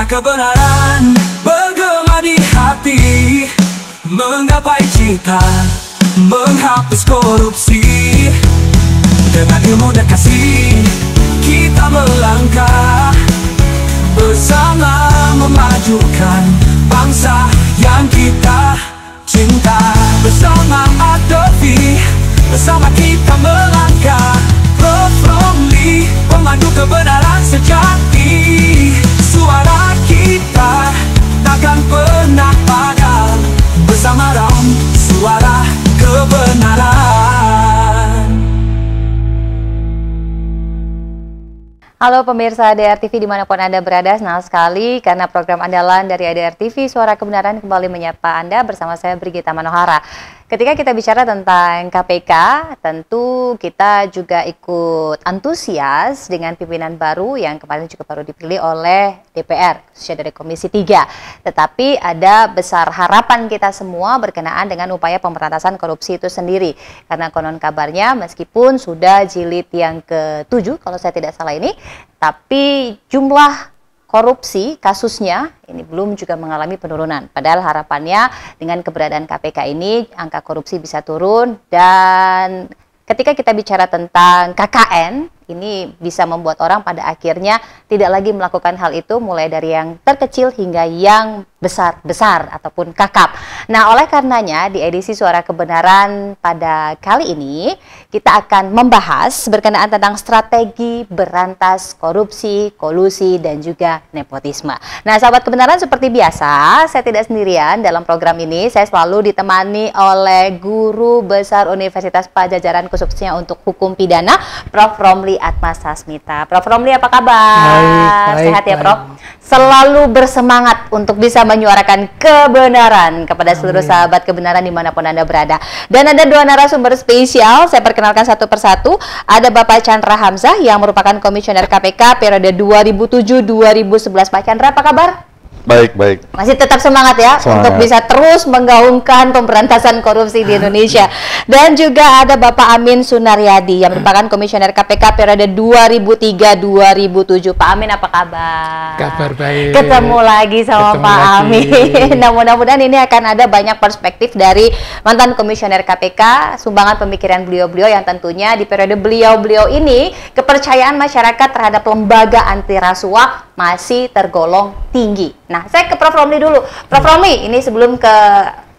Suara kebenaran bergema di hati, menggapai cita, menghapus korupsi. Dengan ilmu dan kasih kita melangkah, bersama memajukan bangsa yang kita cinta. Bersama Adovi, bersama kita melangkah. Prof. Romli, pemandu kebenaran sejati. Suara kita takkan pernah padam. Bersama Rom, suara kebenaran. Halo pemirsa ADR TV dimanapun Anda berada, senang sekali karena program andalan dari ADR TV Suara Kebenaran kembali menyapa Anda bersama saya Brigita Manohara. Ketika kita bicara tentang KPK, tentu kita juga ikut antusias dengan pimpinan baru yang kemarin juga baru dipilih oleh DPR, khususnya dari Komisi 3. Tetapi ada besar harapan kita semua berkenaan dengan upaya pemberantasan korupsi itu sendiri. Karena konon kabarnya meskipun sudah jilid yang ke-7, kalau saya tidak salah ini, tapi jumlah korupsi kasusnya ini belum juga mengalami penurunan. Padahal harapannya dengan keberadaan KPK ini angka korupsi bisa turun, dan ketika kita bicara tentang KKN ini bisa membuat orang pada akhirnya tidak lagi melakukan hal itu, mulai dari yang terkecil hingga yang besar-besar ataupun kakap. Nah, oleh karenanya di edisi Suara Kebenaran pada kali ini kita akan membahas berkenaan tentang strategi berantas korupsi, kolusi, dan juga nepotisme. Nah, sahabat kebenaran, seperti biasa saya tidak sendirian dalam program ini. Saya selalu ditemani oleh Guru Besar Universitas Padjadjaran khususnya untuk hukum pidana, Prof. Romli Atmasasmita. Prof. Romli, apa kabar? Baik, sehat ya, baik. Prof? Selalu bersemangat untuk bisa menyuarakan kebenaran kepada seluruh sahabat kebenaran dimanapun Anda berada. Dan ada dua narasumber spesial, saya perkenalkan satu persatu. Ada Bapak Chandra Hamzah yang merupakan Komisioner KPK periode 2007-2011. Pak Chandra, apa kabar? Baik, baik. Masih tetap semangat ya untuk bisa terus menggaungkan pemberantasan korupsi di Indonesia. Dan juga ada Bapak Amin Sunaryadi yang merupakan Komisioner KPK periode 2003-2007. Pak Amin, apa kabar? Kabar baik. Ketemu lagi sama Pak Amin. Nah, mudah-mudahan ini akan ada banyak perspektif dari mantan Komisioner KPK, sumbangan pemikiran beliau-beliau yang tentunya di periode beliau-beliau ini kepercayaan masyarakat terhadap lembaga anti rasuah masih tergolong tinggi. Nah, saya ke Prof. Romli dulu. Prof. Romli, ini sebelum ke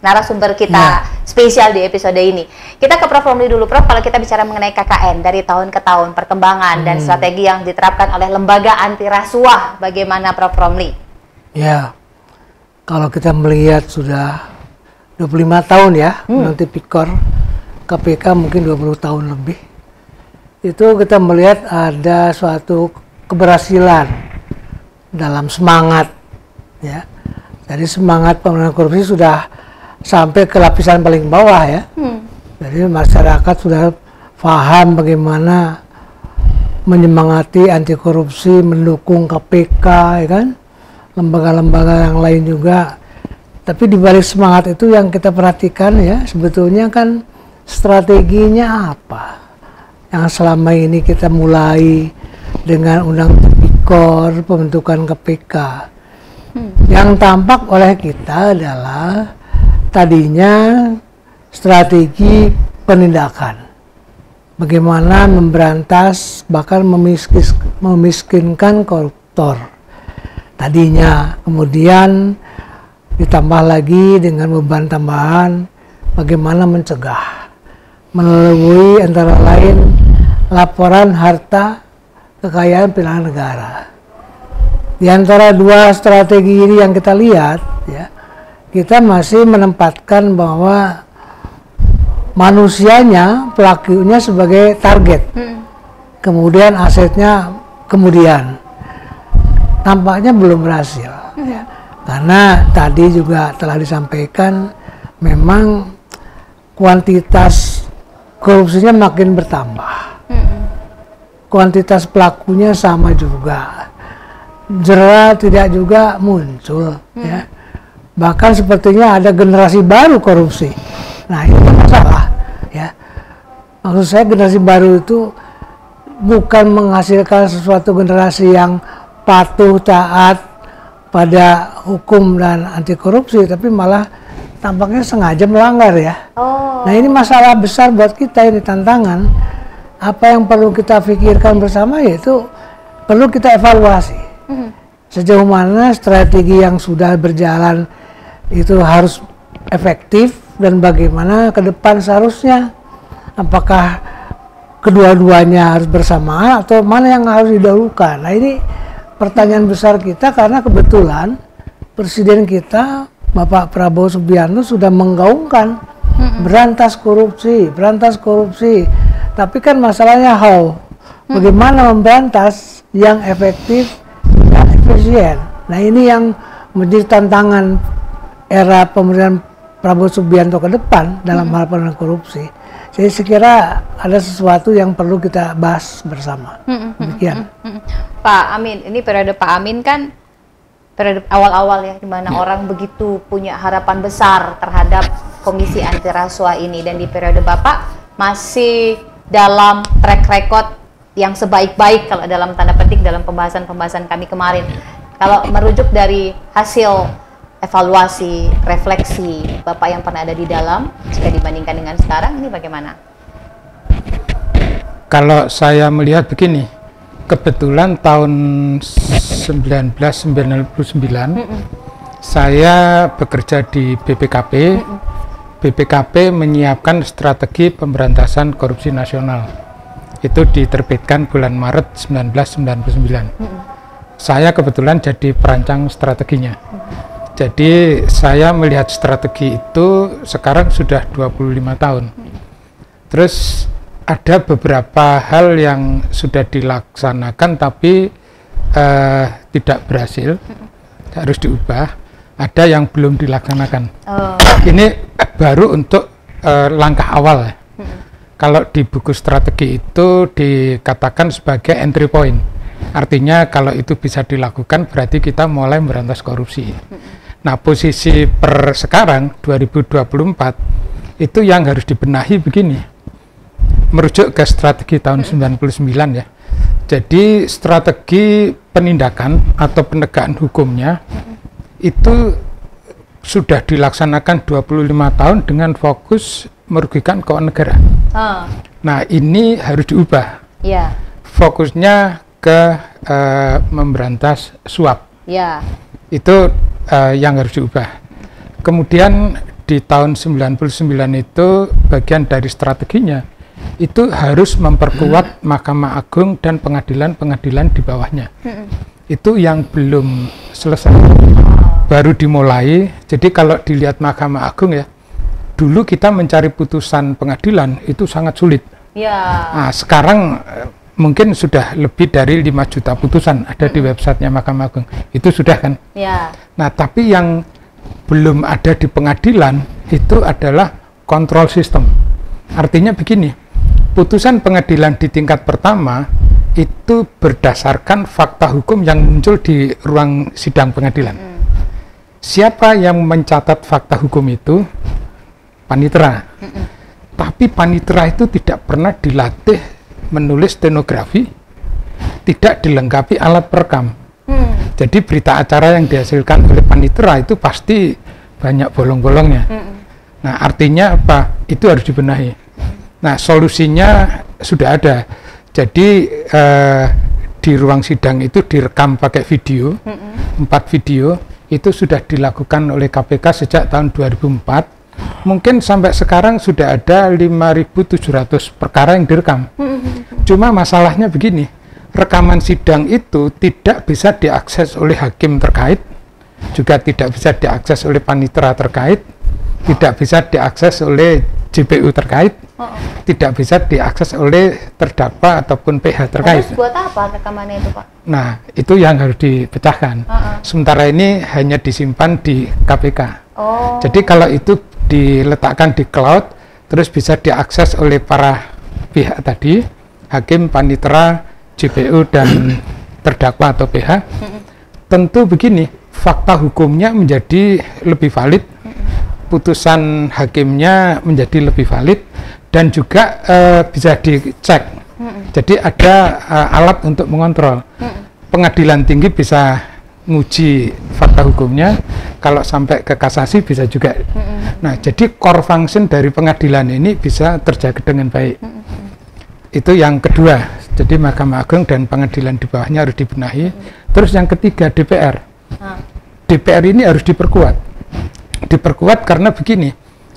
narasumber kita spesial di episode ini. Kita ke Prof. Romli dulu. Prof, kalau kita bicara mengenai KKN dari tahun ke tahun, perkembangan dan strategi yang diterapkan oleh lembaga anti rasuah, bagaimana Prof. Romli? Ya, kalau kita melihat sudah 25 tahun ya, nanti Tipikor KPK mungkin 20 tahun lebih. Itu kita melihat ada suatu keberhasilan dalam semangat, ya. Jadi semangat pemberantasan korupsi sudah sampai ke lapisan paling bawah ya. Jadi masyarakat sudah paham bagaimana menyemangati anti korupsi, mendukung KPK, ya kan, lembaga-lembaga yang lain juga. Tapi di balik semangat itu yang kita perhatikan ya, sebetulnya kan strateginya apa? Yang selama ini kita mulai dengan undang Tipikor, pembentukan KPK. Yang tampak oleh kita adalah tadinya strategi penindakan. Bagaimana memberantas bahkan memiskinkan koruptor. Tadinya, kemudian ditambah lagi dengan beban tambahan bagaimana mencegah. Melalui antara lain laporan harta kekayaan pilihan negara. Di antara dua strategi ini yang kita lihat, ya, kita masih menempatkan bahwa manusianya, pelakunya sebagai target, kemudian asetnya kemudian. Tampaknya belum berhasil, ya. Karena tadi juga telah disampaikan, memang kuantitas korupsinya makin bertambah. Kuantitas pelakunya sama juga, jera tidak juga muncul, ya. Bahkan sepertinya ada generasi baru korupsi. Nah, itu masalah, ya. Maksud saya generasi baru itu bukan menghasilkan sesuatu generasi yang patuh, taat, pada hukum dan anti korupsi, tapi malah tampaknya sengaja melanggar ya. Nah ini masalah besar buat kita, ini tantangan. Apa yang perlu kita pikirkan bersama yaitu perlu kita evaluasi. Sejauh mana strategi yang sudah berjalan itu harus efektif dan bagaimana ke depan seharusnya. Apakah kedua-duanya harus bersamaan atau mana yang harus didahulukan. Nah ini pertanyaan besar kita karena kebetulan Presiden kita Bapak Prabowo Subianto sudah menggaungkan berantas korupsi. Tapi kan masalahnya bagaimana memberantas yang efektif dan efisien. Nah ini yang menjadi tantangan era pemerintahan Prabowo Subianto ke depan dalam hal penanganan korupsi. Jadi saya kira ada sesuatu yang perlu kita bahas bersama. Demikian. Pak Amin, ini periode Pak Amin kan periode awal-awal ya, di mana orang begitu punya harapan besar terhadap Komisi Anti Rasuah ini, dan di periode Bapak masih dalam track record yang sebaik-baik kalau dalam tanda petik dalam pembahasan kami kemarin. Kalau merujuk dari hasil evaluasi, refleksi Bapak yang pernah ada di dalam, jika dibandingkan dengan sekarang, ini bagaimana? Kalau saya melihat begini, kebetulan tahun 1999 saya bekerja di BPKP. BPKP menyiapkan strategi pemberantasan korupsi nasional. Itu diterbitkan bulan Maret 1999. Saya kebetulan jadi perancang strateginya. Jadi saya melihat strategi itu sekarang sudah 25 tahun. Terus ada beberapa hal yang sudah dilaksanakan tapi tidak berhasil, harus diubah. Ada yang belum dilaksanakan. Ini baru untuk langkah awal. Kalau di buku strategi itu dikatakan sebagai entry point. Artinya kalau itu bisa dilakukan berarti kita mulai memberantas korupsi. Nah, posisi per sekarang 2024 itu yang harus dibenahi begini. Merujuk ke strategi tahun 99 ya. Jadi strategi penindakan atau penegakan hukumnya itu sudah dilaksanakan 25 tahun dengan fokus merugikan keuangan negara. Nah, ini harus diubah. Fokusnya ke memberantas suap. Itu yang harus diubah. Kemudian di tahun 99 itu bagian dari strateginya itu harus memperkuat Mahkamah Agung dan pengadilan-pengadilan di bawahnya. Itu yang belum selesai, baru dimulai. Jadi kalau dilihat Mahkamah Agung ya, dulu kita mencari putusan pengadilan itu sangat sulit. Nah, sekarang mungkin sudah lebih dari 5 juta putusan ada di websitenya Mahkamah Agung. Itu sudah kan? Nah, tapi yang belum ada di pengadilan itu adalah kontrol sistem. Artinya begini, putusan pengadilan di tingkat pertama itu berdasarkan fakta hukum yang muncul di ruang sidang pengadilan. Siapa yang mencatat fakta hukum itu? Panitera. Tapi panitera itu tidak pernah dilatih menulis stenografi, tidak dilengkapi alat perekam. Jadi berita acara yang dihasilkan oleh panitera itu pasti banyak bolong-bolongnya. Nah, artinya apa? Itu harus dibenahi. Nah, solusinya sudah ada. Jadi di ruang sidang itu direkam pakai video, 4 video. Itu sudah dilakukan oleh KPK sejak tahun 2004. Mungkin sampai sekarang sudah ada 5.700 perkara yang direkam. Cuma masalahnya begini, rekaman sidang itu tidak bisa diakses oleh hakim terkait, juga tidak bisa diakses oleh panitera terkait, tidak bisa diakses oleh JPU terkait, tidak bisa diakses oleh terdakwa ataupun PH terkait. Terus buat apa rekamannya itu, Pak? Nah, itu yang harus dipecahkan. Sementara ini hanya disimpan di KPK. Jadi kalau itu diletakkan di cloud, terus bisa diakses oleh para pihak tadi, hakim, panitera, JPU, dan terdakwa atau PH. Tentu begini, fakta hukumnya menjadi lebih valid, putusan hakimnya menjadi lebih valid, dan juga bisa dicek. Jadi ada alat untuk mengontrol. Pengadilan tinggi bisa nguji fakta hukumnya, kalau sampai ke kasasi bisa juga. Nah, jadi core function dari pengadilan ini bisa terjaga dengan baik. Itu yang kedua. Jadi Mahkamah Agung dan pengadilan di bawahnya harus dibenahi. Terus yang ketiga DPR. DPR ini harus diperkuat. Diperkuat karena begini.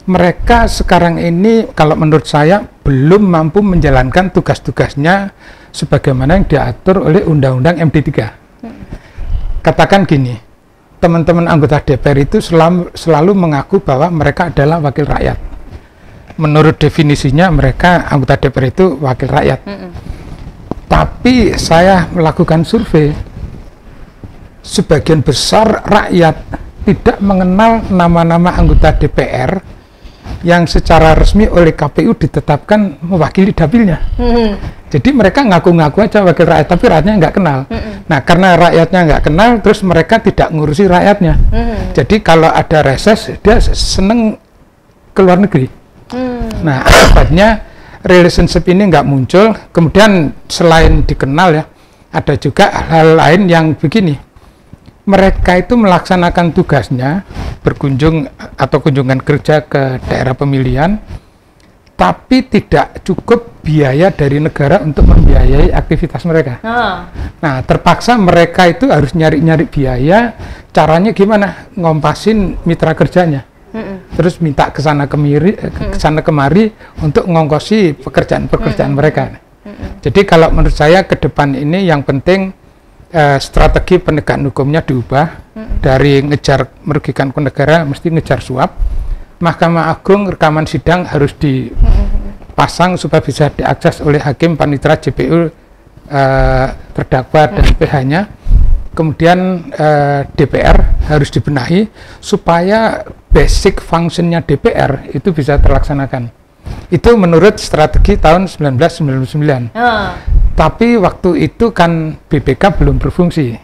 Mereka sekarang ini kalau menurut saya belum mampu menjalankan tugas-tugasnya sebagaimana yang diatur oleh Undang-Undang MD3. Katakan gini, teman-teman anggota DPR itu selalu mengaku bahwa mereka adalah wakil rakyat. Menurut definisinya mereka anggota DPR itu wakil rakyat. Tapi saya melakukan survei, sebagian besar rakyat tidak mengenal nama-nama anggota DPR yang secara resmi oleh KPU ditetapkan mewakili dapilnya. Jadi mereka ngaku-ngaku aja wakil rakyat, tapi rakyatnya nggak kenal. Nah, karena rakyatnya nggak kenal, terus mereka tidak ngurusi rakyatnya. Jadi kalau ada reses, dia seneng ke luar negeri. Nah, akibatnya relationship ini nggak muncul. Kemudian selain dikenal ya, ada juga hal lain yang begini. Mereka itu melaksanakan tugasnya, berkunjung atau kunjungan kerja ke daerah pemilihan, tapi tidak cukup biaya dari negara untuk membiayai aktivitas mereka. Nah, terpaksa mereka itu harus nyari-nyari biaya. Caranya gimana? Ngompasin mitra kerjanya. Terus minta ke sana kemari untuk ngongkosi pekerjaan-pekerjaan mereka. Jadi kalau menurut saya ke depan ini yang penting strategi penegakan hukumnya diubah dari ngejar merugikan negara mesti ngejar suap. Mahkamah Agung rekaman sidang harus dipasang supaya bisa diakses oleh hakim, panitera, JPU, terdakwa dan PH-nya. Kemudian DPR harus dibenahi supaya basic functionnya DPR itu bisa terlaksanakan. Itu menurut strategi tahun 1999. Tapi waktu itu kan BPK belum berfungsi.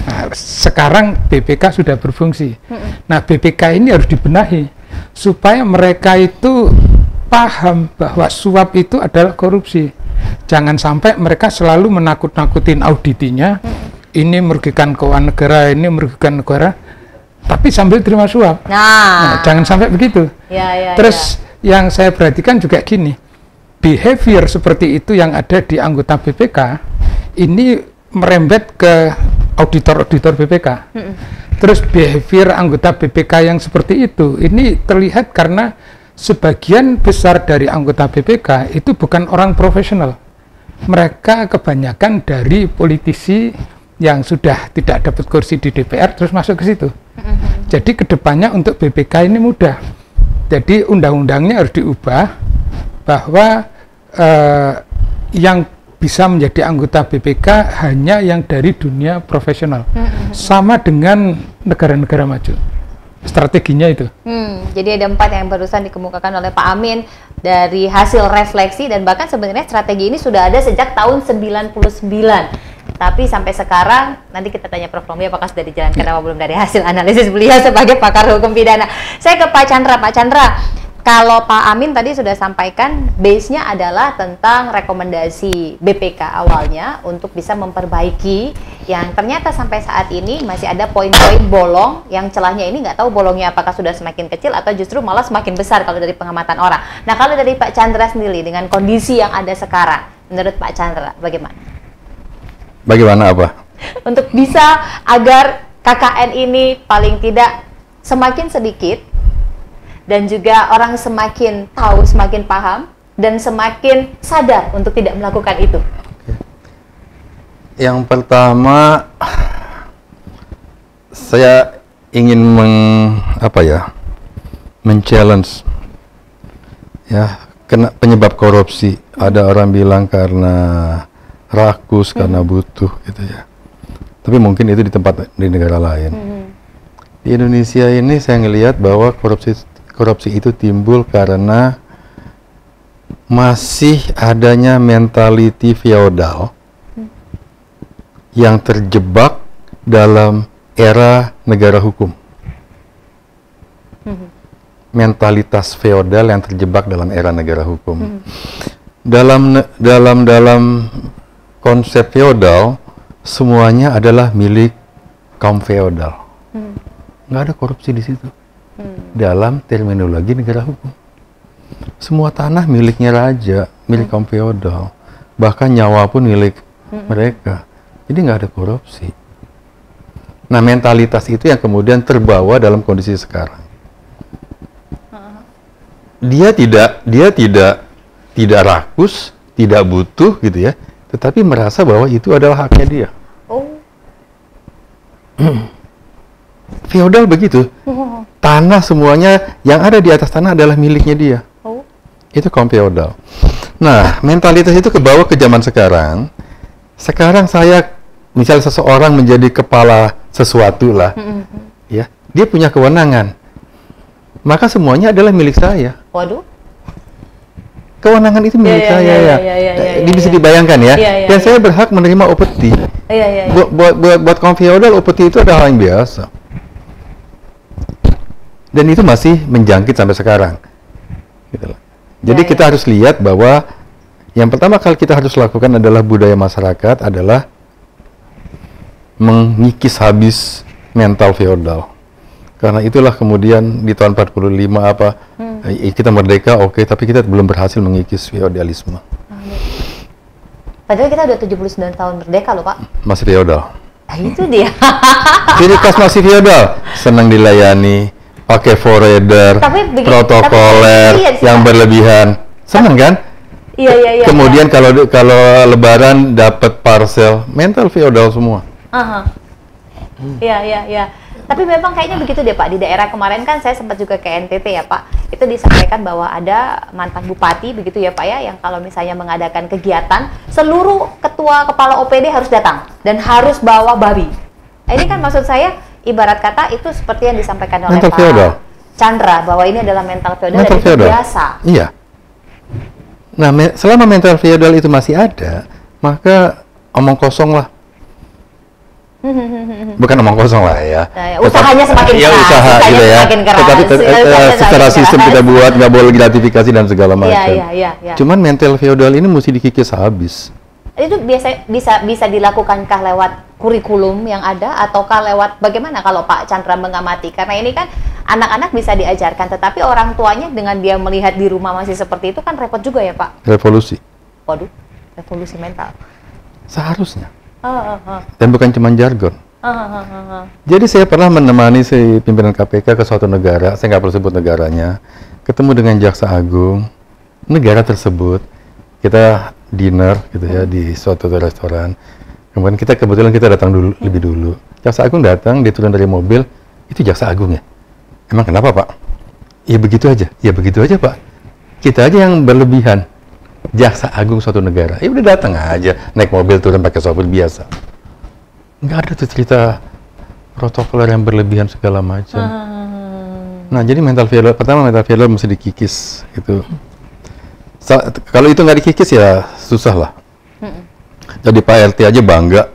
Nah, sekarang BPK sudah berfungsi. Nah, BPK ini harus dibenahi supaya mereka itu paham bahwa suap itu adalah korupsi. Jangan sampai mereka selalu menakut-nakutin auditinya. Ini merugikan keuangan negara, ini merugikan negara, tapi sambil terima suap. Nah, jangan sampai begitu. Terus yang saya perhatikan juga gini, behavior seperti itu yang ada di anggota BPK ini merembet ke auditor-auditor BPK. Terus behavior anggota BPK yang seperti itu ini terlihat karena sebagian besar dari anggota BPK itu bukan orang profesional. Mereka kebanyakan dari politisi yang sudah tidak dapat kursi di DPR terus masuk ke situ. Jadi kedepannya untuk BPK ini mudah. Jadi undang-undangnya harus diubah bahwa yang bisa menjadi anggota BPK hanya yang dari dunia profesional. Sama dengan negara-negara maju. Strateginya itu. Jadi ada 4 yang barusan dikemukakan oleh Pak Amin dari hasil refleksi, dan bahkan sebenarnya strategi ini sudah ada sejak tahun 99. Tapi sampai sekarang, nanti kita tanya Prof. Romli apakah sudah dijalankan apa belum dari hasil analisis beliau sebagai pakar hukum pidana. Saya ke Pak Chandra. Pak Chandra, kalau Pak Amin tadi sudah sampaikan, base-nya adalah tentang rekomendasi BPK awalnya untuk bisa memperbaiki yang ternyata sampai saat ini masih ada poin-poin bolong, yang celahnya ini nggak tahu bolongnya apakah sudah semakin kecil atau justru malah semakin besar kalau dari pengamatan orang. Nah, kalau dari Pak Chandra sendiri dengan kondisi yang ada sekarang, menurut Pak Chandra bagaimana? Bagaimana apa? Untuk bisa agar KKN ini paling tidak semakin sedikit, dan juga orang semakin tahu, semakin paham, dan semakin sadar untuk tidak melakukan itu. Yang pertama, saya ingin men-challenge ya, penyebab korupsi. Ada orang bilang karena rakus, karena butuh gitu ya. Tapi mungkin itu di negara lain. Di Indonesia ini saya ngelihat bahwa korupsi itu timbul karena masih adanya mentality feodal yang terjebak dalam era negara hukum. Mentalitas feodal yang terjebak dalam era negara hukum. Dalam konsep feodal, semuanya adalah milik kaum feodal. Nggak ada korupsi di situ. Dalam terminologi negara hukum. Semua tanah miliknya raja, milik kaum feodal. Bahkan nyawa pun milik mereka. Jadi nggak ada korupsi. Nah, mentalitas itu yang kemudian terbawa dalam kondisi sekarang. Dia tidak rakus, tidak butuh gitu ya, tetapi merasa bahwa itu adalah haknya dia. Feodal begitu. Tanah semuanya yang ada di atas tanah adalah miliknya dia. Itu kaum feodal. Nah, mentalitas itu kebawa ke zaman sekarang. Sekarang saya, misalnya seseorang menjadi kepala sesuatu lah, ya, dia punya kewenangan. Maka semuanya adalah milik saya. Waduh. Kewenangan itu milik saya ya. Ini bisa dibayangkan ya. Dan saya berhak menerima upeti. Buat kaum feodal, upeti itu adalah hal yang biasa. Dan itu masih menjangkit sampai sekarang. Gitu loh. Jadi kita harus lihat bahwa yang pertama kali kita harus lakukan adalah budaya masyarakat adalah mengikis habis mental feodal. Karena itulah kemudian di tahun 45 kita merdeka, oke, tapi kita belum berhasil mengikis feodalisme. Padahal kita udah 79 tahun merdeka loh, Pak. Masih feodal. Itu dia. Ciri khas masih feodal, senang dilayani, pakai forerunner, protokoler, yang berlebihan. Senang kan? Iya. Kemudian kalau lebaran dapat parcel, mental feodal semua. Iya. Tapi memang kayaknya begitu deh Pak, di daerah kemarin kan saya sempat juga ke NTT ya Pak, itu disampaikan bahwa ada mantan bupati begitu ya Pak ya, yang kalau misalnya mengadakan kegiatan, seluruh ketua kepala OPD harus datang dan harus bawa babi. Ini kan maksud saya, ibarat kata itu seperti yang disampaikan oleh mental Pak feodal. Chandra, bahwa ini adalah mental feodal dan itu biasa. Iya. Nah, selama mental feodal itu masih ada, maka omong kosong lah. Bukan omong kosong lah ya. Usahanya semakin keras. Ya, usaha gitu ya. Tetapi secara sistem kita buat nggak boleh gratifikasi dan segala macam. Iya. Cuman mental feodal ini mesti dikikis habis. Itu biasa bisa dilakukankah lewat kurikulum yang ada ataukah lewat bagaimana kalau Pak Chandra mengamati? Karena ini kan anak-anak bisa diajarkan, tetapi orang tuanya dengan dia melihat di rumah masih seperti itu kan repot juga ya Pak? Revolusi. Waduh, revolusi mental. Seharusnya. Dan bukan cuma jargon. Jadi saya pernah menemani si pimpinan KPK ke suatu negara, saya nggak perlu sebut negaranya, ketemu dengan Jaksa Agung, negara tersebut, kita dinner gitu ya di suatu restoran. Kemudian kebetulan kita datang lebih dulu. Jaksa Agung datang, dia turun dari mobil, itu Jaksa Agung ya? Emang kenapa Pak? Ya begitu aja. Ya begitu aja Pak. Kita aja yang berlebihan. Jaksa Agung suatu negara, ya udah datang aja, naik mobil turun pakai sopir biasa. Nggak ada tuh cerita protokoler yang berlebihan segala macam. Nah, jadi mental feodal, pertama mental feodal mesti dikikis itu. Kalau itu nggak dikikis ya susah lah. Jadi Pak RT aja bangga.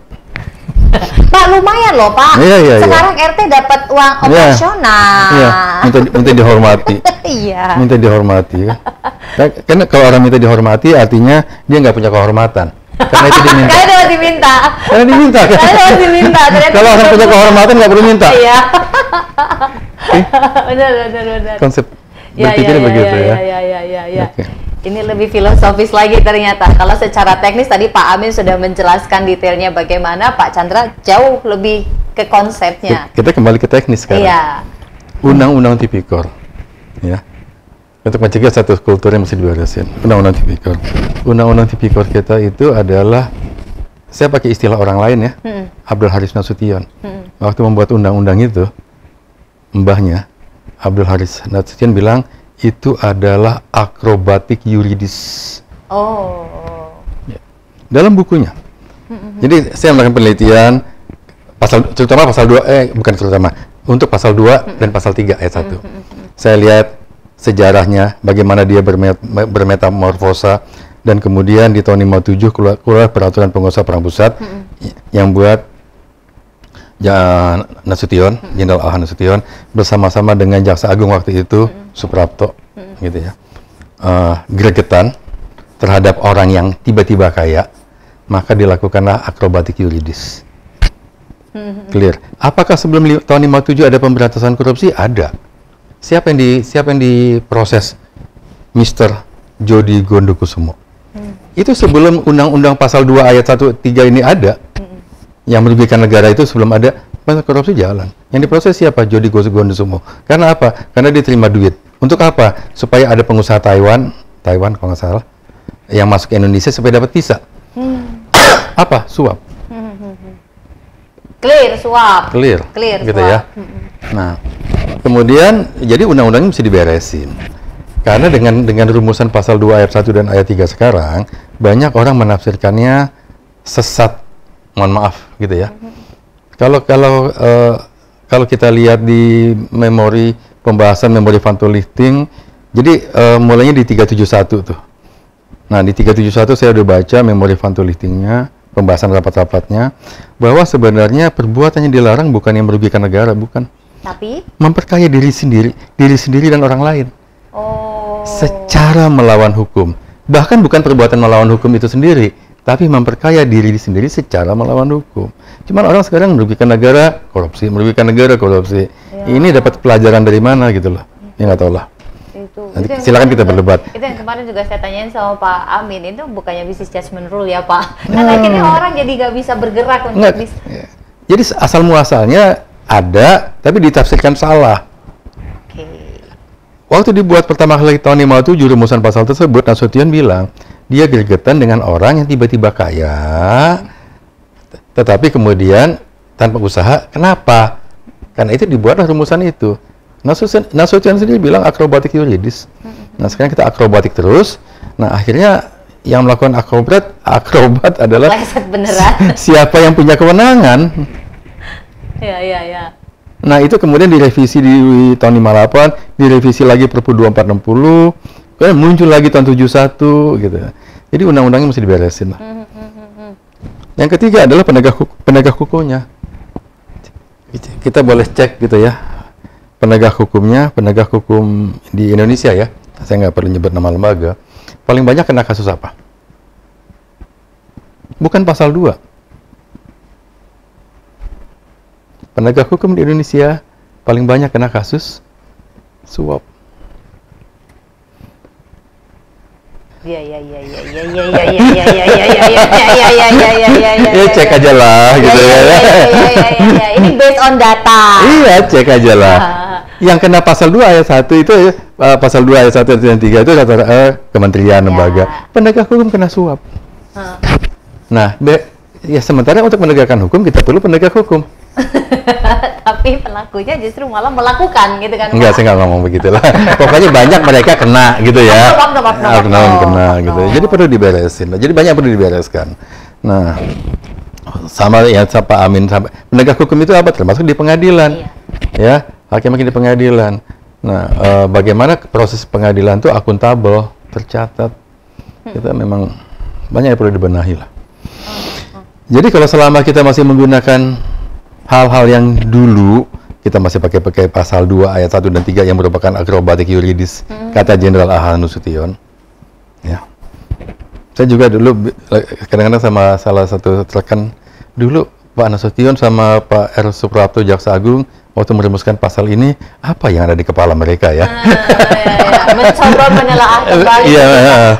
Pak lumayan loh Pak. Iya. Sekarang RT dapat uang operasional. Iya. Minta dihormati. Iya. Minta dihormati ya. Karena kalau orang minta dihormati artinya dia nggak punya kehormatan. Karena itu diminta. Karena diminta. Kalau orang punya kehormatan nggak perlu minta. Iya. Benar. Konsep berpikirnya begitu ya. Iya. Ini lebih filosofis lagi ternyata. Kalau secara teknis tadi Pak Amin sudah menjelaskan detailnya bagaimana, Pak Chandra jauh lebih ke konsepnya. Kita kembali ke teknis sekarang. Iya. Undang-undang Tipikor. Ya. Untuk mencegah satu kultur yang mesti diberesin. Undang-undang Tipikor. Undang-undang Tipikor kita itu adalah, saya pakai istilah orang lain ya, Abdul Haris Nasution. Waktu membuat undang-undang itu, mbahnya Abdul Haris Nasution bilang itu adalah akrobatik yuridis. Ya. Dalam bukunya. Jadi saya melakukan penelitian terutama pasal 2 untuk pasal 2 dan pasal 3 ayat 1. Saya lihat sejarahnya, bagaimana dia bermetamorfosa, dan kemudian di tahun 57 keluar peraturan penguasa perang pusat yang buat Nasution, Jenderal A.H. Nasution bersama-sama dengan Jaksa Agung waktu itu, Suprapto, gitu ya, gregetan terhadap orang yang tiba-tiba kaya, maka dilakukanlah akrobatik yuridis. Clear. Apakah sebelum tahun 57 ada pemberantasan korupsi? Ada. Siapa yang diproses? Mr. Jody Gondokusumo. Itu sebelum Undang-Undang Pasal 2 Ayat 1-3 ini ada. Yang merugikan negara itu sebelum ada, korupsi jalan. Yang diproses siapa? Jody Gondokusumo. Karena apa? Karena dia terima duit. Untuk apa? Supaya ada pengusaha Taiwan kalau nggak salah, yang masuk ke Indonesia supaya dapat visa. Apa? Suap. Clear, suap. Clear gitu suap. ya. Nah, kemudian jadi undang-undangnya mesti diberesin. Karena dengan rumusan pasal 2 ayat 1 dan ayat 3 sekarang, banyak orang menafsirkannya sesat. Mohon maaf gitu ya. Kalau kita lihat di pembahasan memori Van Lichting, jadi mulainya di 371 tuh. Nah, di 371 saya udah baca memori Van Lichtingnya, pembahasan rapat-rapatnya, bahwa sebenarnya perbuatan yang dilarang bukan yang merugikan negara, bukan. Tapi memperkaya diri sendiri dan orang lain. Secara melawan hukum. Bahkan bukan perbuatan melawan hukum itu sendiri, tapi memperkaya diri sendiri secara melawan hukum. Cuman orang sekarang merugikan negara, korupsi, merugikan negara, korupsi. Ya. Ini dapat pelajaran dari mana gitu loh. Ya nggak tahu lah. Nanti silakan kita berdebat. Itu yang kemarin juga saya tanyain sama Pak Amin, itu bukannya business judgment rule ya Pak? Kan akhirnya orang jadi nggak bisa bergerak untuk bisa. Jadi asal muasalnya ada, tapi ditafsirkan salah. Waktu dibuat pertama kali tahun 57 rumusan pasal tersebut, Nasution bilang dia gregetan dengan orang yang tiba-tiba kaya, tetapi kemudian tanpa usaha. Kenapa? Karena itu dibuatlah rumusan itu. Nasution sendiri bilang akrobatik yuridis. Nah sekarang kita akrobatik terus. Nah akhirnya yang melakukan akrobat adalah siapa yang punya kewenangan. Ya. Nah itu kemudian direvisi di tahun 58, direvisi lagi Perpu 2460, kemudian muncul lagi tahun 71 gitu. Jadi undang-undangnya mesti diberesin lah. Yang ketiga adalah penegak hukumnya. Kita boleh cek gitu ya, penegak hukum di Indonesia ya. Saya nggak perlu nyebut nama lembaga. Paling banyak kena kasus apa? Bukan pasal 2. Penegak hukum di Indonesia paling banyak kena kasus suap. Ya. Cek aja lah gitu ya. Ini based on data. Iya, cek aja lah. Yang kena pasal 2 ayat 1 itu pasal 2 ayat 1 dan 3 itu rata-rata kementerian, lembaga. Penegak hukum kena suap. Nah, ya sementara untuk menegakkan hukum kita perlu penegak hukum. Tapi pelakunya justru malah melakukan gitu kan? Enggak, saya nggak ngomong begitulah. Pokoknya banyak mereka kena gitu ya. Kena gitu. Jadi perlu diberesin. Jadi banyak perlu dibereskan. Nah, sama ya Pak Amin, sampai penegak hukum itu apa? Termasuk di pengadilan. Ya, hakim-hakim di pengadilan. Nah, bagaimana proses pengadilan itu akuntabel, tercatat. Kita memang banyak yang perlu dibenahi lah. Jadi kalau selama kita masih menggunakan hal-hal yang dulu, kita masih pakai pasal 2 ayat 1 dan 3 yang merupakan akrobatik yuridis, kata Jenderal A.H. Nasution. Ya. Saya juga dulu kadang-kadang sama salah satu rekan dulu, Pak Nasution sama Pak R. Suprapto Jaksa Agung, waktu merumuskan pasal ini, apa yang ada di kepala mereka ya? Mencoba menelaah kembali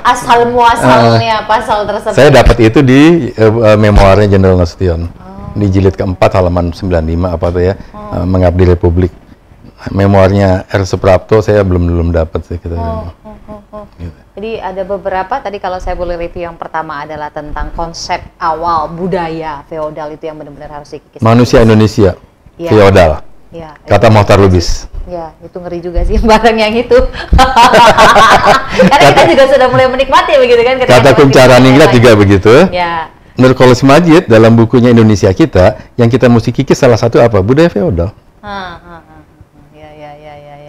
asal muasalnya pasal tersebut. Saya dapat itu di memoarnya Jenderal Nasution. Di jilid keempat halaman 95 apa tuh ya, Mengabdi Republik. Memoarnya R. Suprapto saya belum dapat sih kita. Gitu. Jadi ada beberapa, tadi kalau saya boleh review, yang pertama adalah tentang konsep awal budaya feodal itu yang benar-benar harus dikikis. Manusia Indonesia feodal. Ya, kata Mohtar Lubis. Ya, itu ngeri juga sih barang yang itu. Karena kita juga sudah mulai menikmati begitu kan. Kata Kuncaraningrat juga begitu. Ya. Nurkolis Majid dalam bukunya Indonesia Kita, yang kita mesti kikis salah satu apa? Budaya feodal. Ya.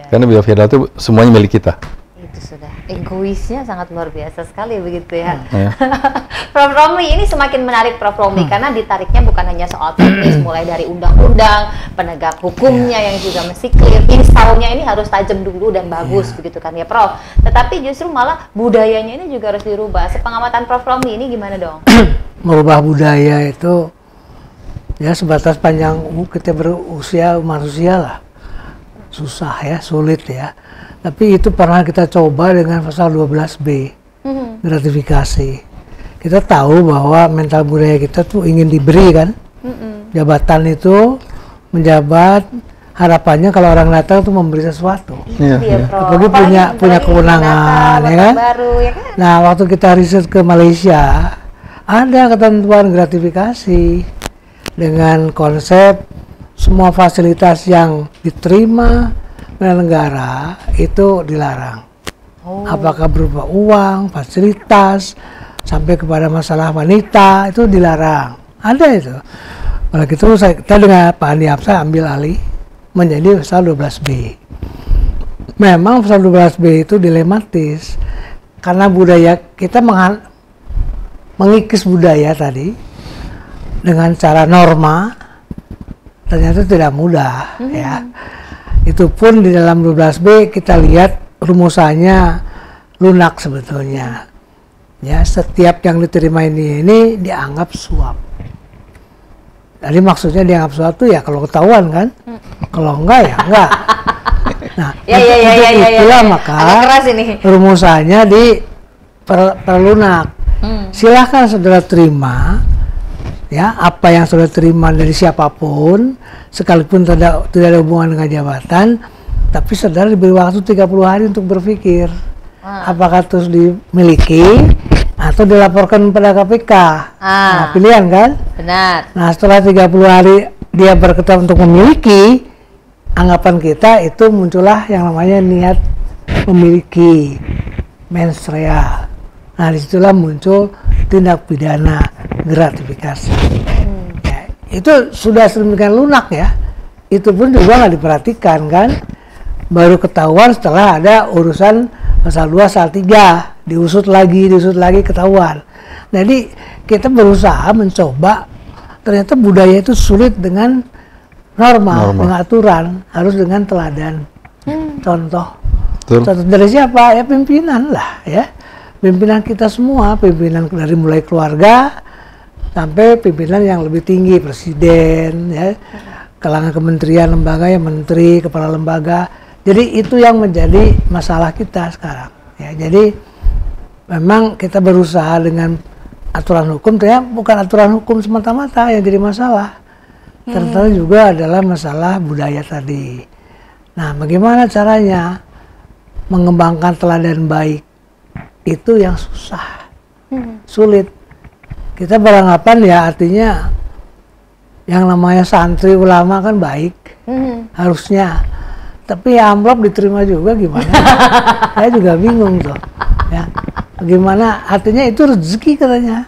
Karena budaya feodal itu semuanya milik kita. Itu sudah egoisnya sangat luar biasa sekali begitu ya. Prof. Romli, ini semakin menarik Prof. Romli karena ditariknya bukan hanya soal teknis, mulai dari undang-undang, penegak hukumnya yang juga mesti clear, installnya ini harus tajam dulu dan bagus begitu kan ya Prof. Tetapi justru malah budayanya ini juga harus dirubah. Sepengamatan Prof. Romli ini gimana dong? Merubah budaya itu Ya sebatas panjang kita berusia manusia lah, susah ya, sulit ya. Tapi itu pernah kita coba dengan pasal 12B, gratifikasi. Kita tahu bahwa mental budaya kita tuh ingin diberi kan, jabatan itu menjabat, harapannya kalau orang datang tuh memberi sesuatu. Apalagi punya kewenangan, ya kan? Baru, ya kan? Nah, waktu kita riset ke Malaysia, ada ketentuan gratifikasi dengan konsep semua fasilitas yang diterima oleh negara itu dilarang. Apakah berupa uang, fasilitas, sampai kepada masalah wanita itu dilarang. Ada itu. Kalau gitu kita dengan Pak Andi Hapsa ambil alih menjadi pasal 12B. Memang pasal 12B itu dilematis karena budaya kita mengikis budaya tadi dengan cara norma ternyata tidak mudah ya. Itu pun di dalam 12B kita lihat rumusannya lunak sebetulnya. Ya, setiap yang diterima ini dianggap suap. Jadi maksudnya dianggap suap itu ya kalau ketahuan kan, kalau enggak ya enggak. Nah, itulah maka rumusannya diperlunak. Silahkan saudara terima, ya apa yang saudara terima dari siapapun, sekalipun tidak ada hubungan dengan jabatan, tapi saudara diberi waktu 30 hari untuk berpikir, apakah terus dimiliki atau dilaporkan pada KPK. Nah, pilihan kan? Benar. Nah, setelah 30 hari dia berketat untuk memiliki, anggapan kita itu muncullah yang namanya niat memiliki, mens rea. Nah, disitulah muncul tindak pidana gratifikasi. Ya, itu sudah sedemikian lunak ya. Itu pun juga nggak diperhatikan kan. Baru ketahuan setelah ada urusan pasal 2, pasal 3. Diusut lagi ketahuan. Jadi kita berusaha mencoba, ternyata budaya itu sulit dengan norma. Dengan aturan, harus dengan teladan. Contoh dari siapa? Ya pimpinan lah ya. Pimpinan kita semua, pimpinan dari mulai keluarga sampai pimpinan yang lebih tinggi, presiden, ya, kalangan kementerian, lembaga, ya menteri, kepala lembaga. Jadi itu yang menjadi masalah kita sekarang. Ya, jadi memang kita berusaha dengan aturan hukum, ternyata bukan aturan hukum semata-mata yang jadi masalah. Ternyata juga adalah masalah budaya tadi. Nah, bagaimana caranya mengembangkan teladan baik? Itu yang susah, sulit. Kita beranggapan ya artinya yang namanya santri ulama kan baik, harusnya. Tapi ya amplop diterima juga gimana? Saya juga bingung tuh. Ya, bagaimana? Artinya itu rezeki katanya.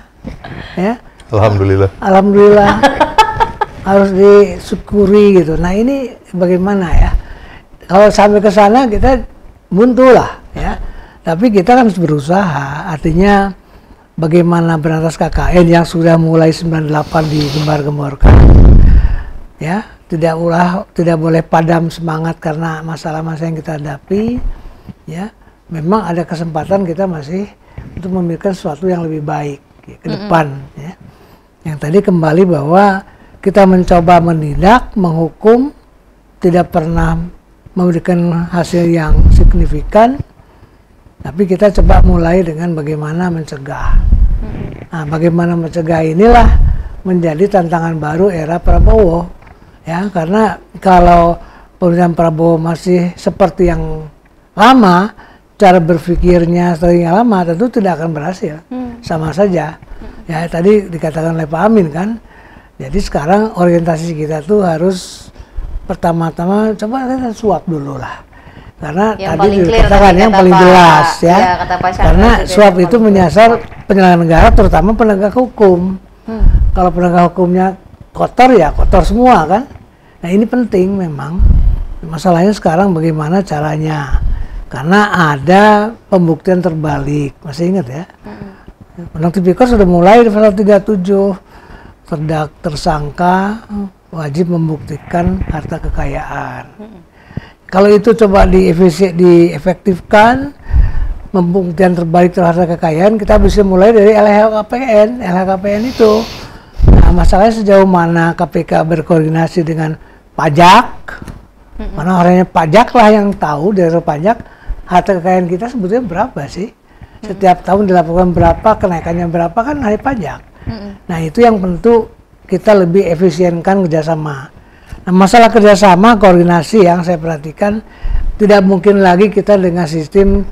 Ya. Alhamdulillah. Alhamdulillah. Harus disyukuri gitu. Nah ini bagaimana ya? Kalau sampai ke sana kita buntu lah ya. Tapi kita kan harus berusaha, artinya bagaimana berantas KKN yang sudah mulai 98 digembar-gemborkan, ya tidak boleh padam semangat karena masalah-masalah yang kita hadapi, ya memang ada kesempatan kita masih untuk memikirkan sesuatu yang lebih baik ya, ke depan, ya. Yang tadi kembali bahwa kita mencoba menindak, menghukum, tidak pernah memberikan hasil yang signifikan. Tapi kita coba mulai dengan bagaimana mencegah. Nah, bagaimana mencegah inilah menjadi tantangan baru era Prabowo. Ya, karena kalau pemerintahan Prabowo masih seperti yang lama, cara berpikirnya sering lama, tentu tidak akan berhasil. Sama saja. Ya, tadi dikatakan oleh Pak Amin kan. Jadi sekarang orientasi kita tuh harus pertama-tama coba kita suap dulu lah. Karena yang tadi dikatakan yang paling jelas ya, karena suap itu menyasar penyelenggara negara, terutama penegak hukum. Kalau penegak hukumnya kotor ya kotor semua kan. Nah ini penting memang. Masalahnya sekarang bagaimana caranya, karena ada pembuktian terbalik, masih ingat ya? Undang Tipikor sudah mulai di pasal 37, tersangka wajib membuktikan harta kekayaan. Kalau itu coba diefektifkan, pembuktian terbalik terhadap kekayaan, kita bisa mulai dari LHKPN. LHKPN itu, nah, masalahnya sejauh mana KPK berkoordinasi dengan pajak, mana orangnya pajak lah yang tahu, Direktur Pajak, harta kekayaan kita sebetulnya berapa sih? Setiap tahun dilaporkan berapa, kenaikannya berapa kan hari pajak. Nah itu yang tentu kita lebih efisienkan kerjasama. Nah masalah kerjasama, koordinasi yang saya perhatikan, tidak mungkin lagi kita dengan sistem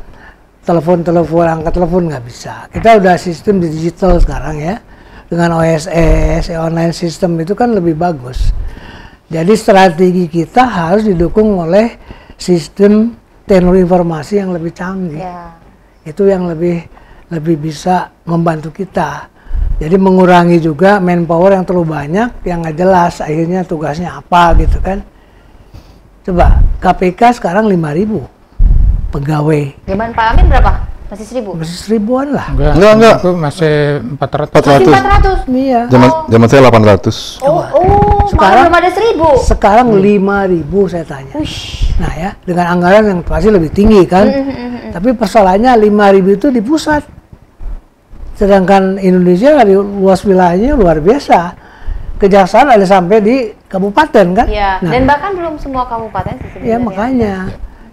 telepon, angkat telepon, nggak bisa. Kita udah sistem digital sekarang ya. Dengan OSS, online system itu kan lebih bagus. Jadi strategi kita harus didukung oleh sistem teknologi informasi yang lebih canggih. Itu yang lebih bisa membantu kita. Jadi mengurangi juga manpower yang terlalu banyak, yang nggak jelas akhirnya tugasnya apa gitu kan. Coba KPK sekarang 5.000 pegawai. Zaman Pak Amin berapa? Masih 1.000? Masih 1.000-an lah. Enggak. Itu masih 400. Masih 400? Iya. Zaman saya 800. Sekarang belum ada 1.000? Sekarang 5.000 saya tanya. Nah ya, dengan anggaran yang pasti lebih tinggi kan. Tapi persoalannya 5.000 itu di pusat. Sedangkan Indonesia luas wilayahnya luar biasa. Kejaksaan ada sampai di kabupaten kan. Iya, nah, dan bahkan belum semua kabupaten sih sebenarnya. Ya makanya.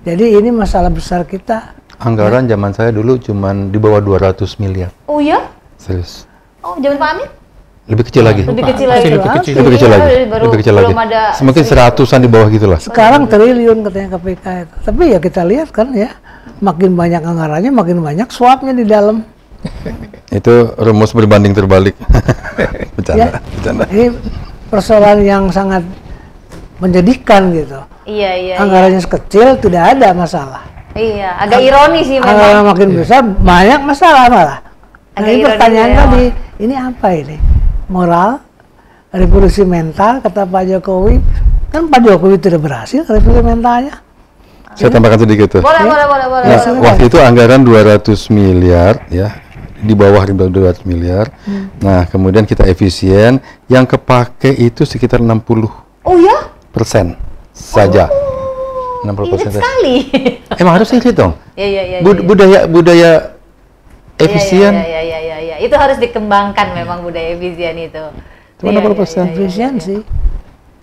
Jadi ini masalah besar kita. Anggaran zaman saya dulu cuman di bawah 200 miliar. Oh iya? Serius. Oh, zaman Pak Amin? Lebih kecil lagi. Lebih kecil lagi. Lebih kecil lagi. Lebih kecil lagi. Mungkin 100-an di bawah gitulah. Sekarang triliun katanya KPK itu. Tapi ya kita lihat kan ya, makin banyak anggarannya, makin banyak suapnya di dalam. Itu rumus berbanding terbalik. Bercanda. Ini persoalan yang sangat menjadikan gitu. Iya. Anggarannya sekecil tidak ada masalah. Iya, agak ironis sih memang. Anggaran makin besar banyak masalah malah. Nah ini pertanyaan ya. tadi, ini apa ini? Moral, revolusi mental kata Pak Jokowi. Kan Pak Jokowi tidak berhasil revolusi mentalnya. Saya tambahkan sedikit tuh. Boleh. Nah, waktu itu anggaran 200 miliar ya, di bawah 200 miliar. Nah, kemudian kita efisien, yang kepake itu sekitar 60%. Oh ya? Saja. 60% Ingat sekali. Emang harus irit dong. Iya. Budaya efisien. Iya. Itu harus dikembangkan memang budaya efisien itu. Cuma 60%. Efisiensi.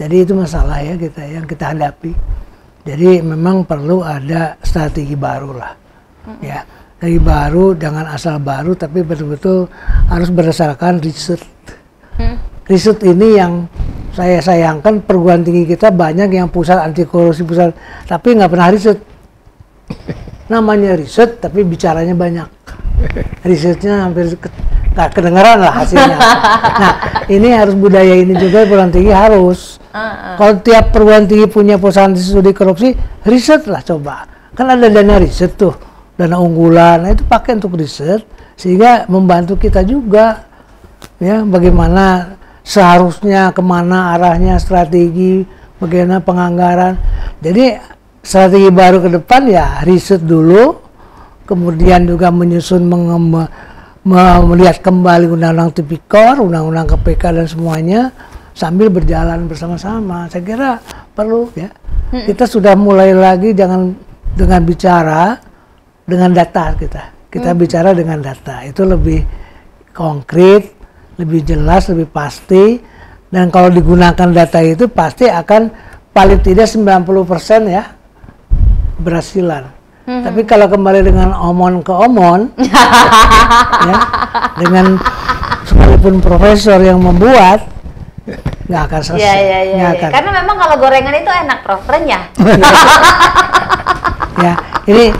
Jadi itu masalah ya yang kita hadapi. Jadi memang perlu ada strategi baru lah. Ya, strategi baru jangan asal baru tapi betul-betul harus berdasarkan riset. Riset ini yang saya sayangkan perguruan tinggi kita banyak yang pusat anti korupsi tapi nggak pernah riset. Namanya riset tapi bicaranya banyak. Risetnya hampir nggak kedengeran lah hasilnya. Nah ini harus budaya ini juga perguruan tinggi harus. Kalau tiap perguruan tinggi punya perusahaan studi korupsi, riset lah coba. Kan ada dana riset tuh, dana unggulan. Nah itu pakai untuk riset sehingga membantu kita juga. Ya bagaimana seharusnya kemana arahnya strategi, bagaimana penganggaran. Jadi strategi baru ke depan ya riset dulu, kemudian juga menyusun melihat kembali undang-undang tipikor, undang-undang KPK dan semuanya sambil berjalan bersama-sama. Saya kira perlu ya. Kita sudah mulai lagi dengan bicara dengan data kita bicara dengan data itu lebih konkret, lebih jelas, lebih pasti, dan kalau digunakan data itu pasti akan paling tidak 90% ya berhasilan. Tapi kalau kembali dengan omon ke omon, ya, dengan sekalipun profesor yang membuat, nggak akan selesai. Iya. Karena memang kalau gorengan itu enak, Prof, renyah. Ya, ini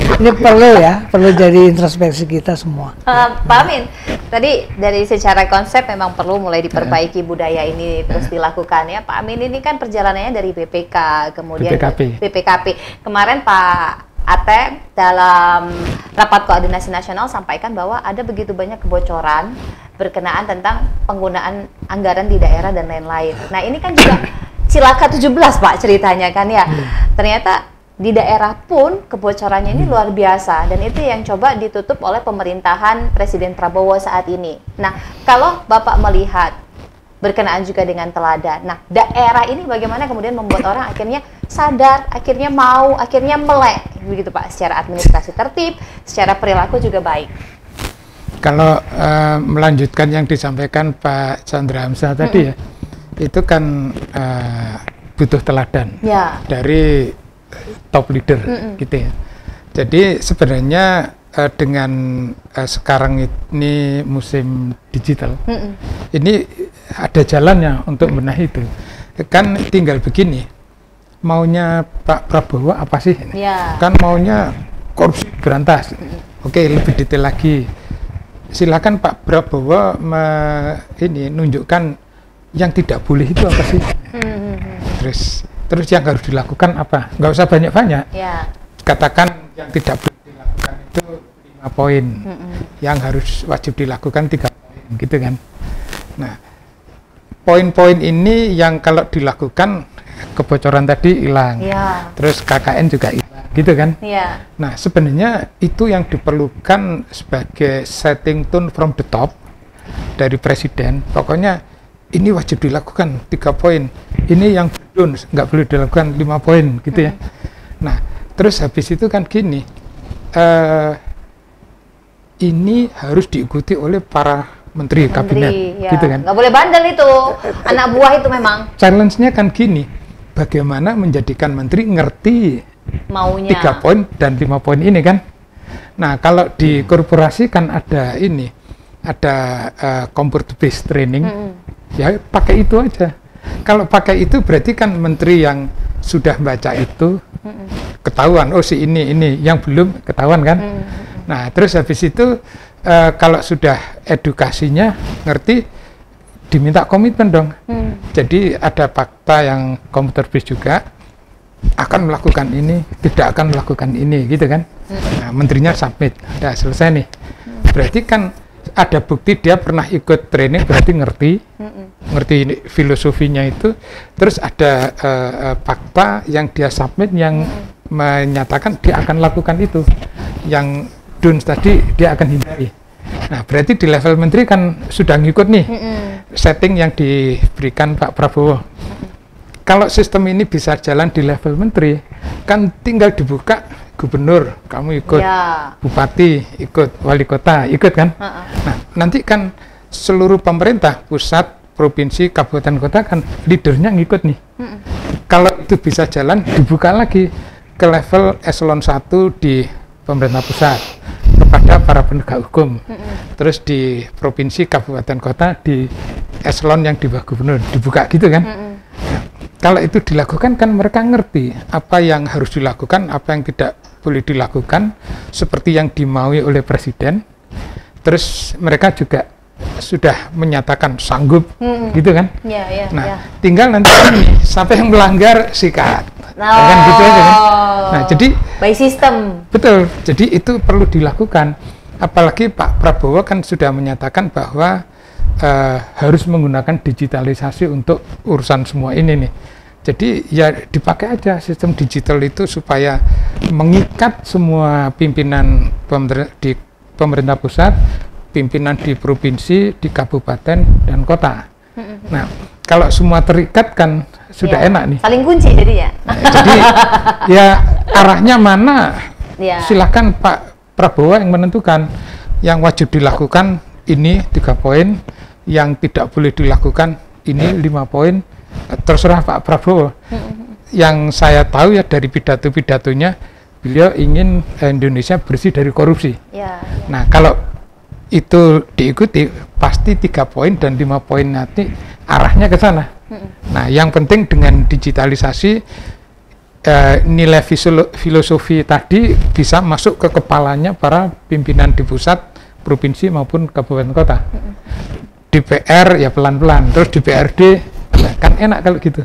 perlu jadi introspeksi kita semua. Pak Amin, tadi dari secara konsep memang perlu mulai diperbaiki budaya ini terus dilakukan ya. Pak Amin ini kan perjalanannya dari BPK, kemudian BPKP. Kemarin Pak Ate dalam rapat koordinasi nasional sampaikan bahwa ada begitu banyak kebocoran berkenaan tentang penggunaan anggaran di daerah dan lain-lain. Nah ini kan juga cilaka 17 Pak ceritanya kan ya. Ternyata di daerah pun kebocorannya ini luar biasa dan itu yang coba ditutup oleh pemerintahan Presiden Prabowo saat ini. Nah, kalau Bapak melihat berkenaan juga dengan teladan, nah daerah ini bagaimana kemudian membuat orang akhirnya sadar, akhirnya mau, akhirnya melek, begitu Pak, secara administrasi tertib, secara perilaku juga baik. Kalau melanjutkan yang disampaikan Pak Chandra Hamzah tadi ya, itu kan butuh teladan dari top leader gitu ya. Jadi sebenarnya dengan sekarang ini musim digital, ini ada jalannya untuk benahi itu. Kan tinggal begini, maunya Pak Prabowo apa sih? Kan maunya korupsi berantas. Oke, lebih detail lagi. Silakan Pak Prabowo ini nunjukkan yang tidak boleh itu apa sih? Terus yang harus dilakukan apa? Nggak usah banyak-banyak. Katakan yang tidak boleh dilakukan itu 5 poin, yang harus wajib dilakukan 3 poin, gitu kan? Nah, poin-poin ini yang kalau dilakukan kebocoran tadi hilang, terus KKN juga hilang, gitu kan? Nah, sebenarnya itu yang diperlukan sebagai setting tone from the top dari presiden. Pokoknya ini wajib dilakukan 3 poin, ini yang belum nggak boleh dilakukan 5 poin, gitu ya. Nah, terus habis itu kan gini, ini harus diikuti oleh para menteri kabinet, gitu kan? Nggak boleh bandel itu, anak buah itu memang. Challenge-nya kan gini, bagaimana menjadikan menteri ngerti maunya 3 poin dan 5 poin ini kan? Nah, kalau di korporasi kan ada ini, ada computer based training, ya pakai itu aja. Kalau pakai itu berarti kan menteri yang sudah baca itu ketahuan, oh si ini yang belum ketahuan kan? Nah, terus habis itu kalau sudah edukasinya ngerti, diminta komitmen dong. Jadi ada fakta yang computer based juga, akan melakukan ini, tidak akan melakukan ini, gitu kan? Nah, menterinya submit, udah selesai nih. Berarti kan ada bukti dia pernah ikut training, berarti ngerti filosofinya itu. Terus ada fakta yang dia submit yang menyatakan dia akan lakukan itu, yang don'ts tadi dia akan hindari. Nah, berarti di level menteri kan sudah ngikut nih setting yang diberikan Pak Prabowo. Kalau sistem ini bisa jalan di level menteri, kan tinggal dibuka, gubernur kamu ikut, bupati ikut, wali kota ikut kan. Nah, nanti kan seluruh pemerintah, pusat, provinsi, kabupaten, kota kan leadernya ngikut nih. Kalau itu bisa jalan, dibuka lagi ke level eselon 1 di pemerintah pusat kepada para penegak hukum, terus di provinsi, kabupaten, kota di eselon yang di bawah gubernur dibuka gitu kan. Nah, kalau itu dilakukan kan mereka ngerti apa yang harus dilakukan, apa yang tidak boleh dilakukan, seperti yang dimaui oleh presiden. Terus mereka juga sudah menyatakan sanggup, gitu kan? Nah, tinggal nanti ini sampai yang melanggar sikat, kan gitu aja kan? Nah, jadi by system. Betul. Jadi itu perlu dilakukan. Apalagi Pak Prabowo kan sudah menyatakan bahwa harus menggunakan digitalisasi untuk urusan semua ini nih. Jadi ya dipakai aja sistem digital itu supaya mengikat semua pimpinan di pemerintah pusat, pimpinan di provinsi, di kabupaten dan kota. Nah, kalau semua terikat kan sudah enak nih. Saling kunci jadi ya. Jadi ya arahnya mana? Silakan Pak Prabowo yang menentukan. Yang wajib dilakukan ini 3 poin, yang tidak boleh dilakukan ini 5 poin. Terserah Pak Prabowo. Yang saya tahu ya dari pidato-pidatonya, beliau ingin Indonesia bersih dari korupsi. Nah, kalau itu diikuti pasti 3 poin dan 5 poin nanti arahnya ke sana. Nah, yang penting dengan digitalisasi nilai filosofi tadi bisa masuk ke kepalanya para pimpinan di pusat, provinsi maupun kabupaten kota. DPR ya pelan-pelan, terus DPRD kan enak kalau gitu.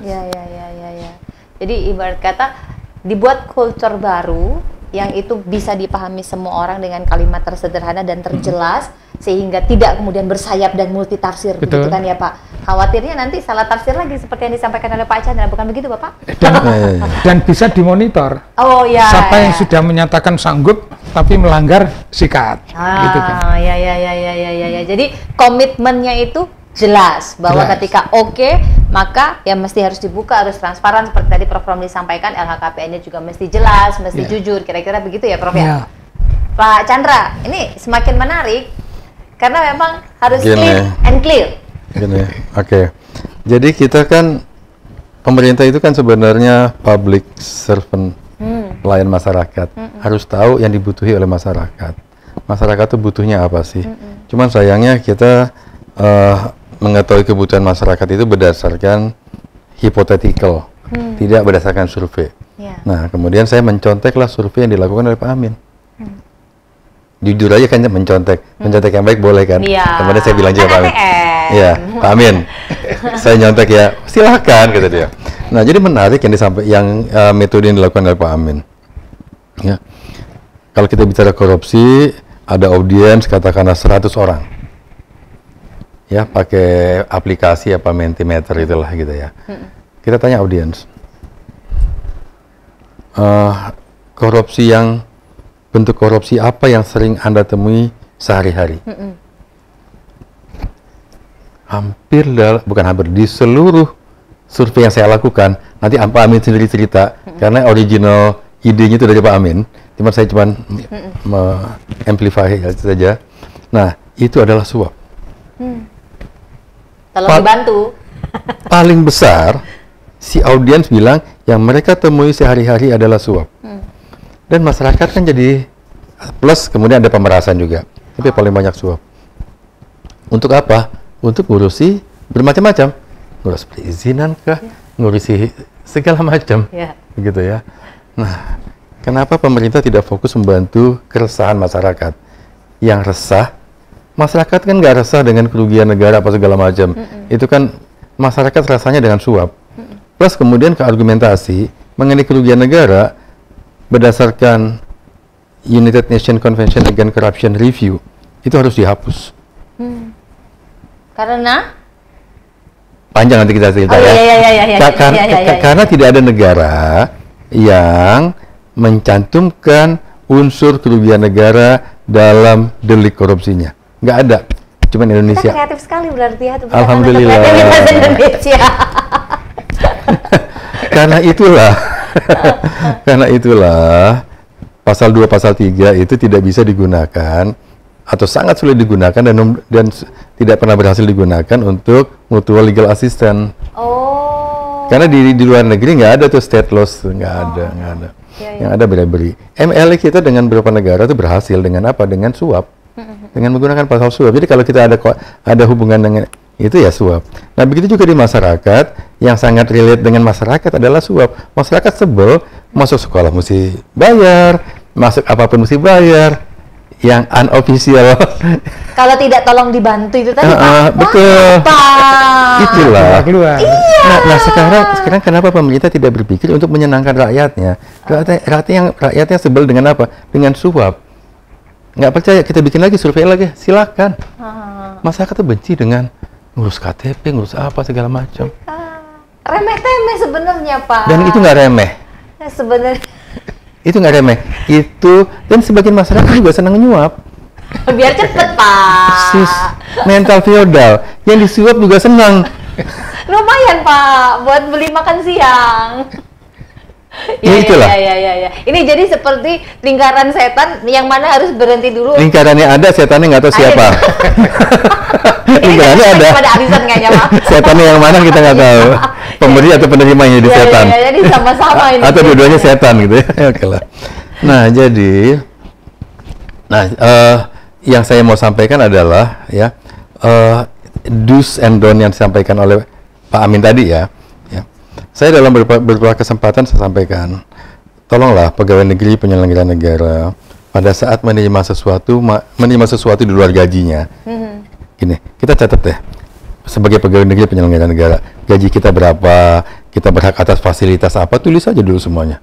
Jadi ibarat kata dibuat culture baru yang itu bisa dipahami semua orang dengan kalimat tersederhana dan terjelas, sehingga tidak kemudian bersayap dan multitafsir. Begitu kan ya Pak? Khawatirnya nanti salah tafsir lagi seperti yang disampaikan oleh Pak Chandra, bukan begitu Bapak? Dan bisa dimonitor. Siapa yang sudah menyatakan sanggup tapi melanggar sikat. Gitu kan. Jadi komitmennya itu jelas bahwa ketika maka ya mesti harus dibuka, harus transparan seperti tadi Prof. Romli sampaikan, LHKPN-nya juga mesti jelas, mesti jujur, kira-kira begitu ya Prof ya? Pak Chandra, ini semakin menarik Karena memang harus Gini. clean and clear. Gini, oke. Jadi kita kan, pemerintah itu kan sebenarnya public servant, pelayan masyarakat. Harus tahu yang dibutuhi oleh masyarakat. Masyarakat itu butuhnya apa sih? Cuman sayangnya kita mengetahui kebutuhan masyarakat itu berdasarkan hypothetical, tidak berdasarkan survei. Ya. Nah, kemudian saya menconteklah survei yang dilakukan oleh Pak Amin. Jujur aja kan mencontek yang baik boleh kan? Iya. Kemudian saya bilang juga Pak Amin. ATM. Iya, Pak Amin. Saya nyontek ya, silahkan kata dia. Nah, jadi menarik yang metode yang dilakukan oleh Pak Amin. Ya. Kalau kita bicara korupsi, ada audiens katakanlah 100 orang. Ya, pakai aplikasi apa Mentimeter itulah gitu ya. Kita tanya audiens. Bentuk korupsi apa yang sering Anda temui sehari-hari? Bukan hampir, di seluruh survei yang saya lakukan, nanti Pak Amin sendiri cerita, karena original idenya itu dari Pak Amin, saya cuma amplify saja. Nah, itu adalah suap. Tolong dibantu. Paling besar, si audiens bilang, yang mereka temui sehari-hari adalah suap. Dan masyarakat kan jadi plus, kemudian ada pemerasan juga. Tapi paling banyak suap. Untuk apa? Untuk ngurusi bermacam-macam. Ngurus perizinan kah? Ngurusi segala macam. Gitu ya. Nah, kenapa pemerintah tidak fokus membantu keresahan masyarakat? Yang resah, masyarakat kan nggak resah dengan kerugian negara apa segala macam. Itu kan masyarakat rasanya dengan suap. Plus kemudian ke argumentasi mengenai kerugian negara, berdasarkan United Nations Convention Against Corruption Review, itu harus dihapus. Karena? Panjang nanti kita cerita Karena tidak ada negara yang mencantumkan unsur kerugian negara dalam delik korupsinya. Nggak ada. Cuman Indonesia. Kita kreatif sekali berarti ya. Alhamdulillah. Indonesia. Karena itulah pasal 2 pasal 3 itu tidak bisa digunakan atau sangat sulit digunakan dan tidak pernah berhasil digunakan untuk mutual legal assistance. Karena di luar negeri nggak ada tuh state laws, nggak ada. Yang ada bribery. MLA kita dengan beberapa negara itu berhasil dengan apa? Dengan suap. Dengan menggunakan pasal suap. Jadi kalau kita ada hubungan dengan itu ya suap. Nah, begitu juga di masyarakat, yang sangat relate dengan masyarakat adalah suap. Masyarakat sebel, masuk sekolah mesti bayar, masuk apapun mesti bayar. Yang unofficial. Kalau tidak tolong dibantu itu tadi betul. Itulah. Iya. Nah, sekarang kenapa pemerintah tidak berpikir untuk menyenangkan rakyatnya? Rakyatnya sebel dengan apa? Dengan suap. Nggak percaya, kita bikin lagi, survei lagi, silakan. Masyarakat tuh benci dengan ngurus KTP, ngurus apa segala macam. Remeh-temeh sebenarnya, Pak. Dan itu nggak remeh. Sebenarnya. Itu nggak remeh. Itu, dan sebagian masyarakat juga senang nyuap. Biar cepet, Pak. Persis. Mental feodal. Yang disuap juga senang. Lumayan, Pak, buat beli makan siang. Itulah. Ya. Ini jadi seperti lingkaran setan yang mana harus berhenti dulu. Lingkarannya ada, setannya nggak tahu siapa. Lingkarannya ada. Pada arisan kayaknya, Pak. Setannya yang mana kita nggak tahu. Pemberi atau penerima yang jadi setan. Jadi sama-sama ini. Atau dua-duanya setan gitu ya. Oke lah. Nah, jadi yang saya mau sampaikan adalah ya do's and don't yang disampaikan oleh Pak Amin tadi ya. Saya dalam beberapa kesempatan saya sampaikan, tolonglah pegawai negeri penyelenggara negara pada saat menerima sesuatu di luar gajinya. Gini, kita catat deh, sebagai pegawai negeri penyelenggara negara, gaji kita berapa, kita berhak atas fasilitas apa, tulis aja dulu semuanya.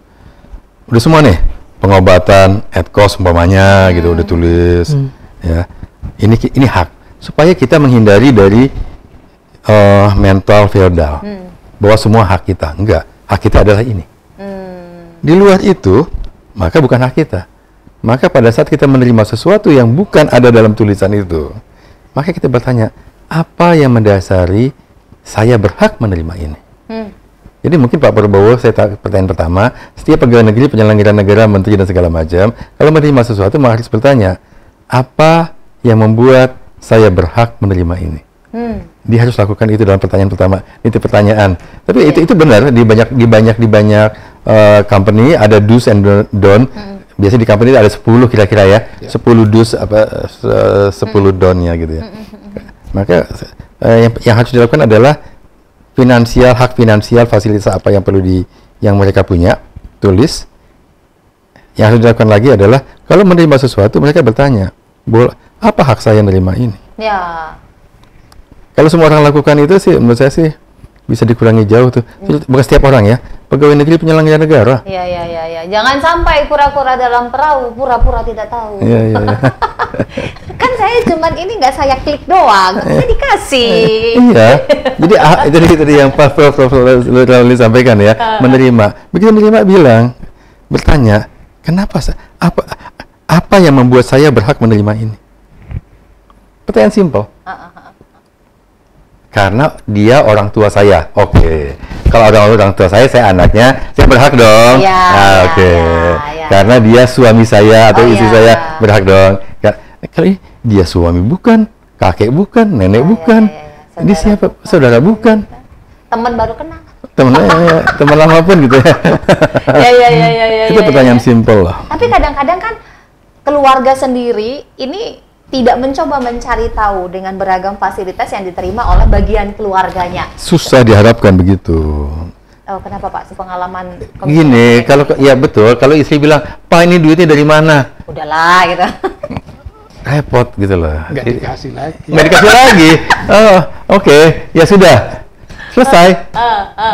Udah semua nih, pengobatan, at cost umpamanya gitu, udah tulis. Ya, ini hak, supaya kita menghindari dari mental feodal. Bahwa semua hak kita. Enggak, hak kita adalah ini. Di luar itu, maka bukan hak kita. Maka pada saat kita menerima sesuatu yang bukan ada dalam tulisan itu, maka kita bertanya, apa yang mendasari saya berhak menerima ini? Jadi mungkin Pak Prabowo, pertanyaan pertama, setiap pegawai negeri, penyelenggara negara, menteri dan segala macam, kalau menerima sesuatu, maka harus bertanya, apa yang membuat saya berhak menerima ini. Dia harus lakukan itu dalam pertanyaan pertama. Itu pertanyaan. Tapi itu benar di banyak company ada do's and don't. Biasanya di company ada 10 kira-kira ya. 10 do's 10 don't-nya gitu ya. Maka yang harus dilakukan adalah hak finansial, fasilitas apa yang perlu yang mereka punya, tulis. Yang harus dilakukan lagi adalah kalau menerima sesuatu mereka bertanya, apa hak saya menerima ini? Ya. Kalau semua orang lakukan itu sih, menurut saya sih bisa dikurangi jauh tuh. Bukan setiap orang ya, pegawai negeri penyelenggara negara. Iya. Jangan sampai kura-kura dalam perahu, pura-pura tidak tahu. Iya. Kan saya cuman ini nggak saya klik doang, saya dikasih. Iya. Jadi itu yang Prof. Lauli sampaikan ya, menerima. Begitu menerima bertanya, kenapa apa yang membuat saya berhak menerima ini? Pertanyaan simpel. Karena dia orang tua saya. Oke. Kalau orang tua saya anaknya, saya berhak dong. Oke. Karena dia suami saya atau istri saya, berhak dong. Kalau dia suami bukan, kakek bukan, nenek bukan. Ini siapa? Saudara bukan. Teman baru kenal. Teman lama pun gitu ya. Itu pertanyaan simpel lah. Tapi kadang-kadang kan keluarga sendiri ini tidak mencoba mencari tahu dengan beragam fasilitas yang diterima oleh bagian keluarganya. Susah diharapkan begitu. Oh, kenapa Pak? Sepengalaman gini, ya betul, kalau istri bilang, "Pak, ini duitnya dari mana?" Udahlah gitu. Repot gitu loh. Nggak dikasih lagi. Nggak dikasih lagi. Oh, oke. Ya sudah. Selesai.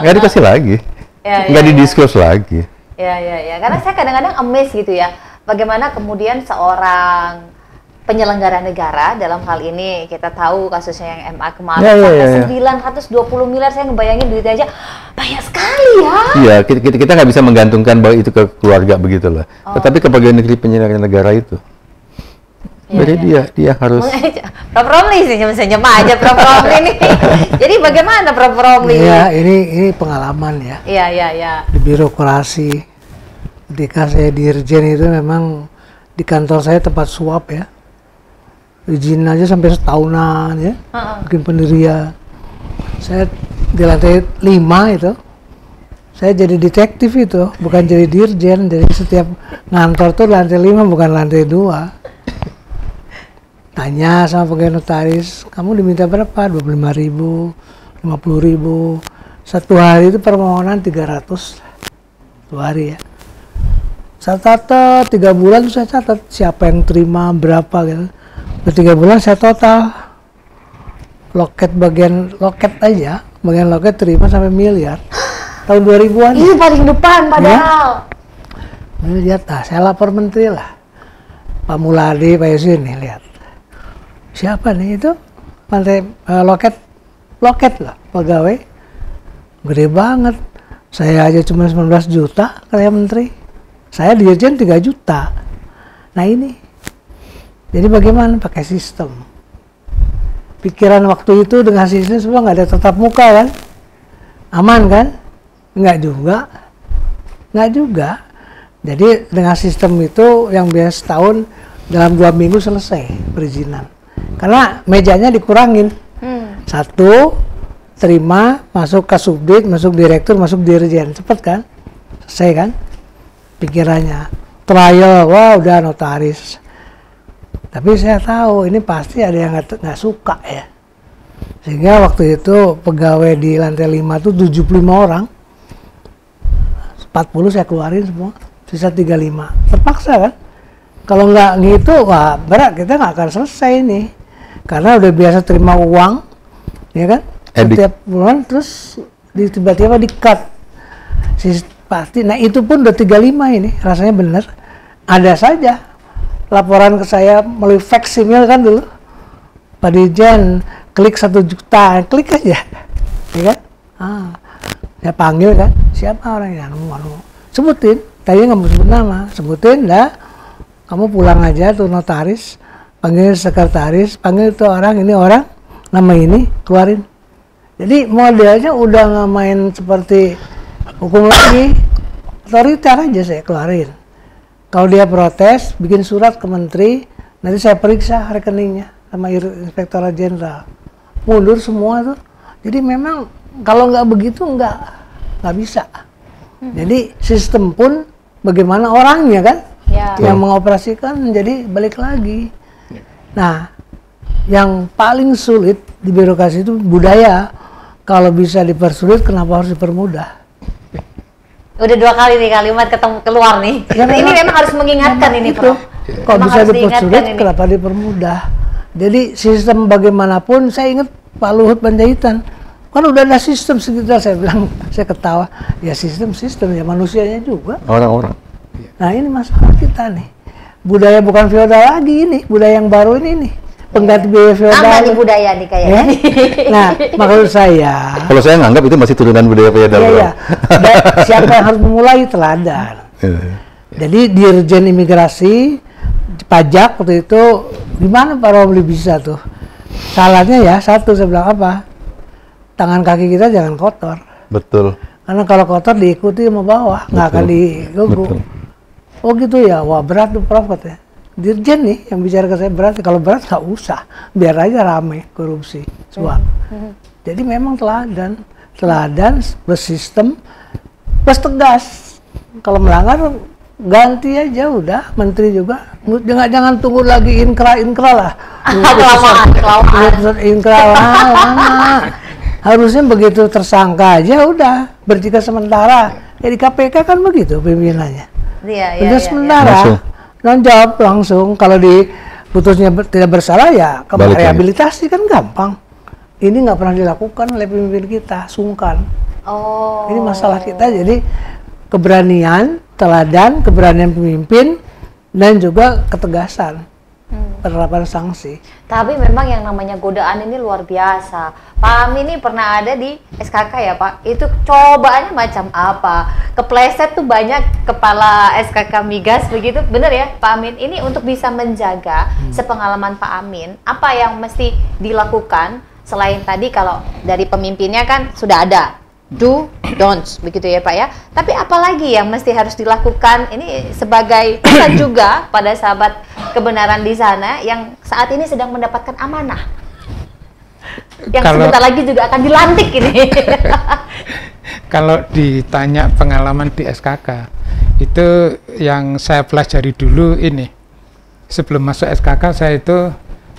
Nggak dikasih lagi. Nggak didiskus lagi. Ya. Karena saya kadang-kadang amazed gitu ya. Bagaimana kemudian seorang penyelenggara negara, dalam hal ini kita tahu kasusnya yang MA kemarin sampai 920 miliar, saya ngebayangin duitnya aja banyak sekali ya. Iya, kita nggak bisa menggantungkan bahwa itu ke keluarga begitu loh. Tetapi ke pegawai negeri penyelenggara negara itu. Jadi dia harus. Prof. Romli sih senyum aja Prof. Romli nih. Jadi bagaimana Prof. Romli? Iya, ini pengalaman ya. Iya. Di birokrasi, ketika saya dirjen itu memang di kantor saya tempat suap ya. Izin aja sampai setahunan ya, bikin pendirian. Saya di lantai 5 itu, saya jadi detektif itu, bukan jadi dirjen. Jadi setiap ngantor tuh lantai 5 bukan lantai 2. Tanya sama pegawai notaris, kamu diminta berapa? 25.000, 50.000. Satu hari itu permohonan 300, 1 hari ya. Saya catat 3 bulan, saya catat siapa yang terima berapa gitu. 3 bulan saya total loket aja, bagian loket terima sampai miliar tahun 2000-an. Ini paling depan padahal. Ya? Lihat, saya lapor menteri lah, Pak Muladi, Pak Yusin nih, lihat siapa nih itu lantai loket lah pegawai gede banget. Saya aja cuma 19 juta kayak menteri, saya dirjen 3 juta. Nah ini jadi bagaimana pakai sistem? Pikiran waktu itu dengan sistem semua nggak ada tatap muka kan? Aman kan? Nggak juga. Jadi dengan sistem itu yang biasa setahun dalam 2 minggu selesai perizinan. Karena mejanya dikurangin. 1 terima, masuk ke subdit, masuk direktur, masuk dirjen, cepet kan? Selesai kan? Pikirannya. Trial, wah udah notaris. Tapi saya tahu ini pasti ada yang nggak suka ya. Sehingga waktu itu pegawai di lantai 5 itu 75 orang. 40 saya keluarin semua, sisa 35. Terpaksa kan? Kalau nggak gitu, wah berat, kita nggak akan selesai ini. Karena udah biasa terima uang, ya kan? Setiap bulan terus tiba-tiba di-cut. Pasti, nah itu pun udah 35 ini, rasanya bener. Ada saja laporan ke saya melalui fax email kan dulu, Pak Dirjen klik 1 juta, klik aja, ya kan? Saya panggil kan, siapa orangnya? Sebutin, tadi nggak mau sebut nama, sebutin dah, kamu pulang aja tuh notaris, panggil sekretaris, panggil tuh orang, ini orang, nama ini, keluarin. Jadi modelnya udah nggak main seperti hukum lagi, otoriter aja saya keluarin. Kalau dia protes, bikin surat ke menteri, nanti saya periksa rekeningnya. sama Inspektorat Jenderal. Mundur semua tuh. Jadi memang kalau nggak begitu nggak bisa. Jadi sistem pun bagaimana orangnya kan yang mengoperasikan, jadi balik lagi. Nah, yang paling sulit di birokrasi itu budaya. Kalau bisa dipersulit, kenapa harus dipermudah? Udah 2 kali nih kalimat keluar nih. Ya, ini memang harus mengingatkan ini, Prof. Kalau bisa dipersulit, kenapa dipermudah? Jadi sistem bagaimanapun, saya ingat Pak Luhut Panjaitan, kan udah ada sistem sekitar, saya bilang, saya ketawa, ya sistem ya manusianya juga. Orang-orang. Nah ini masalah kita nih. Budaya bukan feodal lagi ini, budaya yang baru ini nih. Pengganti biaya feodal. Tambah nih budaya nih kayaknya. Nah, maksud saya. Kalau saya nganggap itu masih turunan budaya feodal. Iya. Dan siapa yang harus memulai? Teladan. Jadi Dirjen Imigrasi, Pajak waktu itu, gimana Pak Romli bisa tuh? Salahnya ya satu, saya bilang apa? Tangan kaki kita jangan kotor. Betul. Karena kalau kotor diikuti sama bawah, nggak akan diganggu. Oh gitu ya, wah berat tuh Prof katanya. Dirjen nih yang bicara ke saya berat, kalau berat nggak usah, biar aja rame korupsi, suap. Jadi memang teladan bersistem, plus tegas. Kalau melanggar ganti aja udah, menteri juga. Jangan tunggu lagi inkra lah. Inkra lama. Harusnya begitu tersangka aja udah bertiga sementara. Ya di KPK kan begitu pimpinannya. Iya. Sementara. Non jawab langsung, kalau diputusnya tidak bersalah ya kembali rehabilitasi kan gampang. Ini nggak pernah dilakukan oleh pemimpin kita, sungkan. Ini masalah kita, jadi keberanian, teladan, keberanian pemimpin, dan juga ketegasan penerapan sanksi. Tapi memang yang namanya godaan ini luar biasa. Pak Amin ini pernah ada di SKK ya Pak, itu cobaannya macam apa? Kepleset tuh banyak kepala SKK Migas begitu, bener ya Pak Amin? Ini untuk bisa menjaga sepengalaman Pak Amin, apa yang mesti dilakukan selain tadi kalau dari pemimpinnya kan sudah ada do, don'ts, begitu ya Pak ya. Tapi apalagi yang mesti harus dilakukan ini sebagai pesan juga pada sahabat kebenaran di sana yang saat ini sedang mendapatkan amanah. Yang sebentar lagi juga akan dilantik ini. Kalau ditanya pengalaman di SKK, itu yang saya pelajari dulu ini. Sebelum masuk SKK saya itu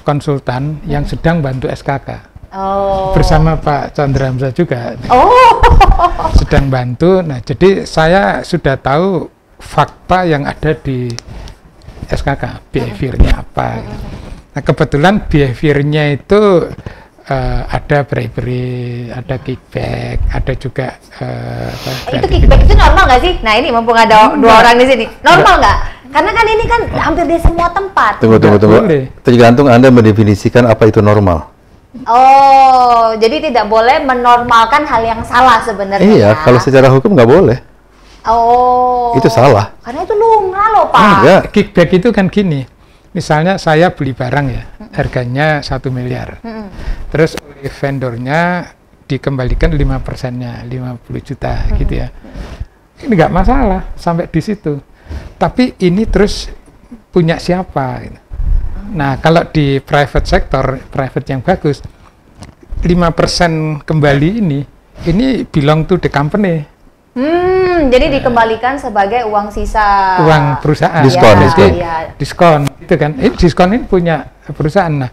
konsultan yang sedang bantu SKK. Bersama Pak Chandra Hamzah juga. Sedang bantu. Nah, jadi saya sudah tahu fakta yang ada di SKK, behaviornya apa. Nah, kebetulan behaviornya itu ada bribery, ada kickback, ada juga itu kickback itu normal nggak sih? Nah ini mumpung ada dua orang di sini, normal nggak? Karena kan ini kan hampir di semua tempat. Tunggu. Tergantung Anda mendefinisikan apa itu normal. Jadi tidak boleh menormalkan hal yang salah sebenarnya. Iya, kalau secara hukum nggak boleh. Itu salah. Karena itu lumrah loh Pak. Enggak. Kickback itu kan gini. Misalnya saya beli barang ya, harganya 1 miliar. Terus oleh vendornya dikembalikan 5%-nya, 50 juta gitu ya. Ini nggak masalah sampai di situ. Tapi ini terus punya siapa? Gitu. Nah, kalau di private sector, private yang bagus, 5% kembali ini belong to the company. Jadi dikembalikan sebagai uang sisa. Uang perusahaan. Diskon. Itu kan. Diskon ini punya perusahaan. Nah,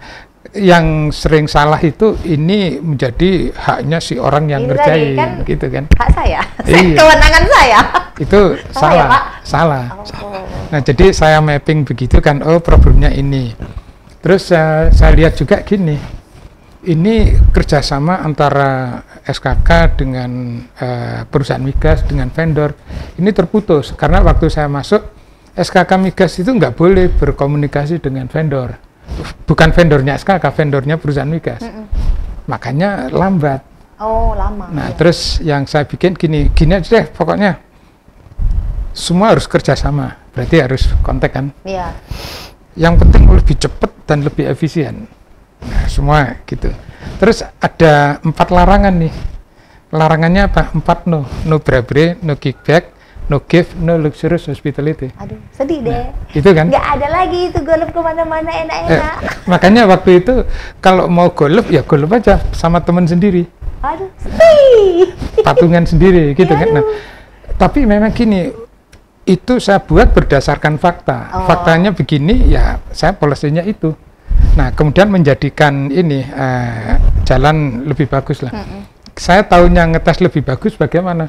yang sering salah itu ini menjadi haknya si orang yang ngerjain, kan, gitu kan. Hak saya. Kewenangan saya. Itu salah. Ya, salah. Nah, jadi saya mapping begitu kan, problemnya ini. Terus saya lihat juga gini, ini kerjasama antara SKK dengan perusahaan migas, dengan vendor, ini terputus. Karena waktu saya masuk, SKK migas itu nggak boleh berkomunikasi dengan vendor. Bukan vendornya SKK, vendornya perusahaan migas. Makanya lambat. Lama. Nah, terus yang saya bikin gini aja deh, pokoknya semua harus kerjasama, berarti harus kontak kan? Iya. Yang penting lebih cepat dan lebih efisien. Nah, semua gitu. Terus ada 4 larangan nih. Larangannya apa? 4 no. No bribery, no kickback, no give, no luxurious hospitality. Aduh, sedih deh. Itu kan? Nggak ada lagi itu golf kemana-mana enak-enak. Makanya waktu itu kalau mau golf ya golf aja sama teman sendiri. Aduh, sedih. Patungan sendiri gitu Ya, kan. Nah, tapi memang gini, itu saya buat berdasarkan fakta. Faktanya begini, ya saya polisinya itu. Nah, kemudian menjadikan ini jalan lebih bagus lah. Saya tahunya ngetes lebih bagus bagaimana?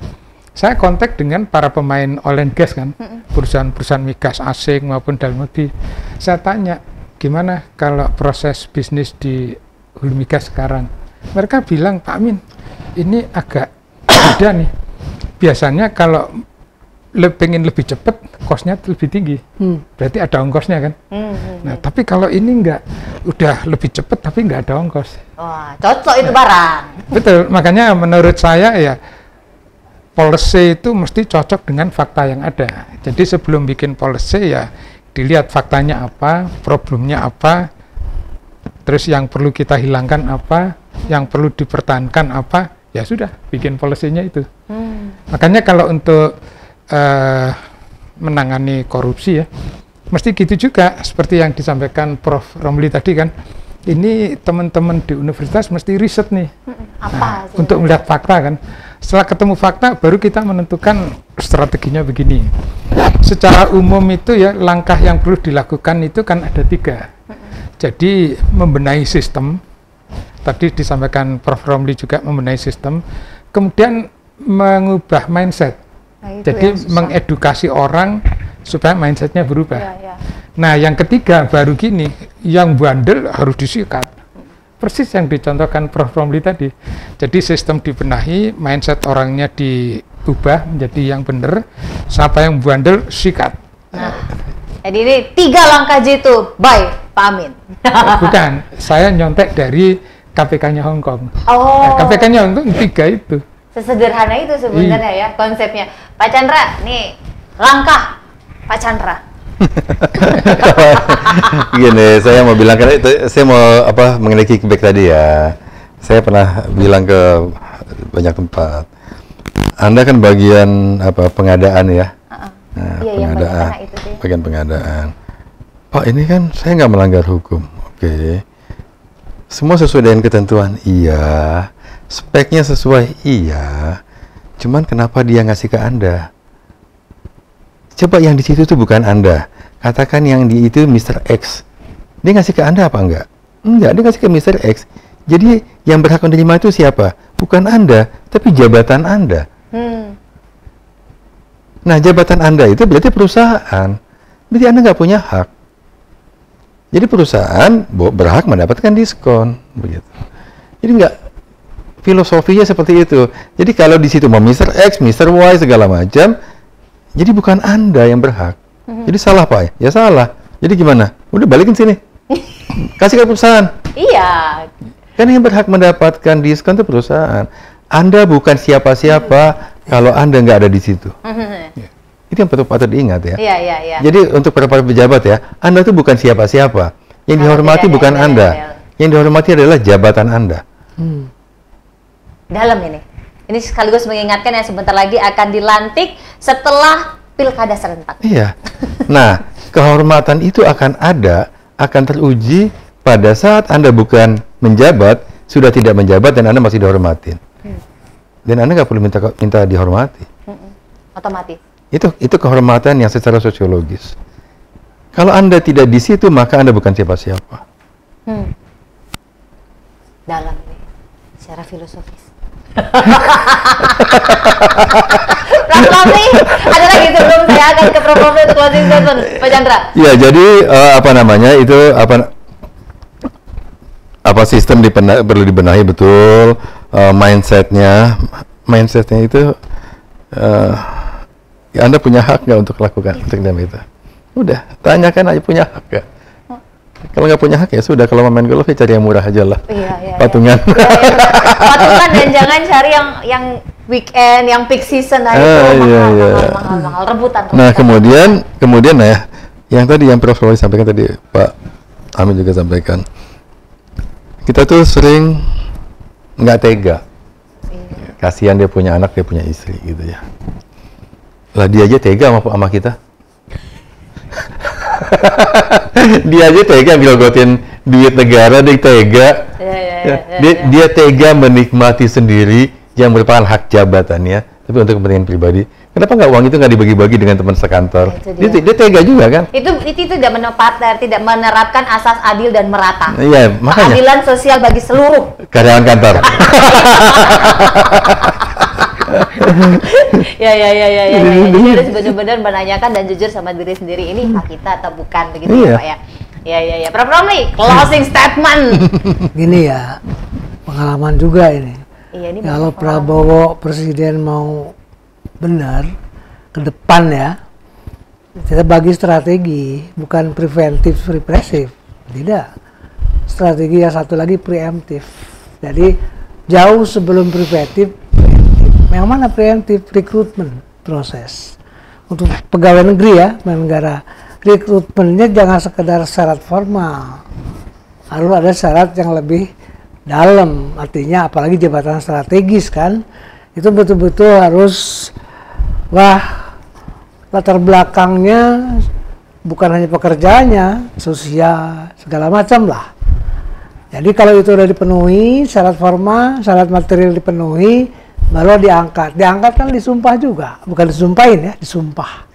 Saya kontak dengan para pemain oil and gas kan, perusahaan-perusahaan migas asing maupun dalam negeri. Saya tanya, gimana kalau proses bisnis di hulu migas sekarang? Mereka bilang, Pak Amin, ini agak beda nih. Biasanya kalau pengen lebih cepat, kosnya lebih tinggi. Berarti ada ongkosnya kan? Nah, tapi kalau ini enggak, udah lebih cepat tapi enggak ada ongkos. Wah, cocok itu barang. Betul, makanya menurut saya ya, policy itu mesti cocok dengan fakta yang ada. Jadi sebelum bikin policy ya, dilihat faktanya apa, problemnya apa, terus yang perlu kita hilangkan apa, yang perlu dipertahankan apa, ya sudah, bikin policy-nya itu. Makanya kalau untuk menangani korupsi ya, mesti gitu juga seperti yang disampaikan Prof. Romli tadi kan, ini teman-teman di universitas mesti riset nih Apa sih? untuk melihat fakta kan. Setelah ketemu fakta baru kita menentukan strateginya begini. Secara umum itu ya langkah yang perlu dilakukan itu kan ada 3. Jadi membenahi sistem, tadi disampaikan Prof. Romli juga membenahi sistem, kemudian mengubah mindset. Nah, itu Jadi yang susah. mengedukasi orang supaya mindsetnya berubah. Ya. Nah, yang ketiga baru gini, yang bandel harus disikat. Persis yang dicontohkan Prof. Romli tadi. Jadi sistem dibenahi, mindset orangnya diubah menjadi yang benar. Siapa yang bandel, sikat. Nah, jadi ini 3 langkah jitu, bye Pak Amin. Bukan, saya nyontek dari KPK-nya Hong Kong. Oh, Nah, KPK-nya Hong Kong 3 itu. sesederhana itu sebenarnya ya konsepnya. Pak Chandra, nih langkah Pak Chandra. Gini, saya mau bilang, karena itu saya mau mengenai kickback tadi ya. Saya pernah bilang ke banyak tempat. Anda kan bagian pengadaan ya. Nah, Iya, yang pengadaan, bagian itu deh. bagian pengadaan. Pak, ini kan saya nggak melanggar hukum, oke. Semua sesuai dengan ketentuan, iya. Speknya sesuai, iya. Cuman kenapa dia ngasih ke Anda? Coba yang di situ tuh bukan Anda. Katakan yang di itu Mr. X. Dia ngasih ke Anda apa enggak? Enggak, dia ngasih ke Mr. X. Jadi yang berhak menerima itu siapa? Bukan Anda, tapi jabatan Anda. Nah, jabatan Anda itu berarti perusahaan. Berarti Anda nggak punya hak. Jadi perusahaan berhak mendapatkan diskon, begitu. Jadi nggak, filosofinya seperti itu. Jadi kalau di situ mau Mr. X, Mr. Y segala macam, jadi bukan Anda yang berhak. Jadi salah Pak? Ya salah. Jadi gimana? Udah balikin sini. Kasih ke perusahaan. Iya. Kan yang berhak mendapatkan diskon itu perusahaan. Anda bukan siapa-siapa kalau Anda nggak ada di situ. Itu yang patut diingat ya. Iya. Jadi untuk para pejabat ya, Anda itu bukan siapa-siapa. Yang dihormati bukan Anda. Yang dihormati adalah jabatan Anda. Dalam ini. Ini sekaligus mengingatkan yang sebentar lagi akan dilantik setelah pilkada serentak. Iya. Nah, kehormatan itu akan teruji pada saat Anda bukan menjabat, sudah tidak menjabat dan Anda masih dihormatin. Dan Anda nggak perlu minta dihormati. Otomatis. Itu kehormatan yang secara sosiologis. Kalau Anda tidak di situ, maka Anda bukan siapa-siapa. Dalam ini, secara filosofis. Prof. Romli, ada lagi sebelum saya akan ke Prof. Romli untuk closing statement, Pak Chandra. Ya, jadi sistem perlu dibenahi betul, mindsetnya itu ya Anda punya hak nggak untuk lakukan untuk itu? Udah, tanyakan aja punya hak nggak? Kalau nggak punya hak ya sudah, kalau mau main golf ya cari yang murah aja lah. Iya. Patungan. Patungan dan jangan cari yang weekend, yang peak season aja mahal, rebutan. Nah, kemudian ya, yang tadi yang Prof. Romli sampaikan tadi, Pak Amin juga sampaikan. Kita tuh sering nggak tega. Kasihan dia punya anak, dia punya istri gitu ya. Lah dia aja tega sama kita. Dia aja tega ngerogotin duit negara, dia tega. Dia tega menikmati sendiri yang merupakan hak jabatannya, tapi untuk kepentingan pribadi. Kenapa nggak uang itu nggak dibagi-bagi dengan teman sekantor? Dia tega juga kan? Itu tidak tidak menerapkan asas adil dan merata. Iya, makanya. Keadilan sosial bagi seluruh karyawan kantor. Ya. Jadi harus benar-benar menanyakan dan jujur sama diri sendiri, ini hak kita atau bukan, begitu ya Pak ya? Ya. Prof Romli, closing statement. Gini ya, pengalaman juga ini. Iya, ini kalau Prabowo presiden mau benar ke depan ya, kita bagi strategi, bukan preventif represif, tidak. Strategi yang satu lagi preemptif. Jadi jauh sebelum preventif. Yang mana preemptif? Rekrutmen proses untuk pegawai negeri ya, negara. Rekrutmennya jangan sekedar syarat formal, harus ada syarat yang lebih dalam, artinya apalagi jabatan strategis kan, itu betul-betul harus latar belakangnya bukan hanya pekerjaannya, sosial, segala macam lah. Jadi kalau itu udah dipenuhi, syarat formal, syarat material dipenuhi, baru diangkat. Diangkat kan disumpah juga, bukan disumpahin ya, disumpah.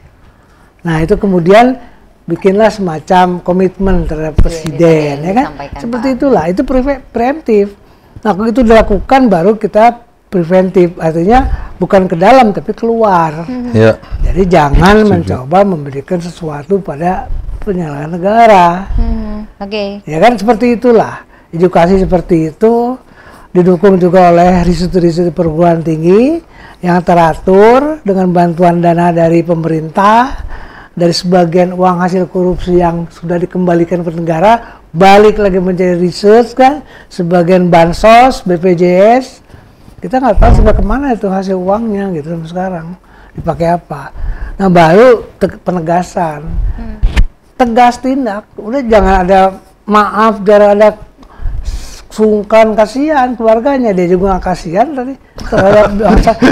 Nah itu kemudian bikinlah semacam komitmen terhadap presiden, ya kan? Seperti itulah, itu preemptif. Nah kalau itu dilakukan baru kita preventif, artinya bukan ke dalam tapi keluar. Ya. Jadi jangan mencoba memberikan sesuatu pada penyelenggara negara. Ya kan seperti itulah. Edukasi seperti itu didukung juga oleh riset-riset perguruan tinggi yang teratur dengan bantuan dana dari pemerintah, dari sebagian uang hasil korupsi yang sudah dikembalikan ke negara balik lagi menjadi riset kan, sebagian bansos, BPJS, kita nggak tahu sampai kemana itu hasil uangnya gitu sekarang, dipakai apa. Nah baru penegasan, tegas tindak, udah jangan ada maaf, jangan ada sungkan, kasihan keluarganya, dia juga nggak kasihan tadi terhadap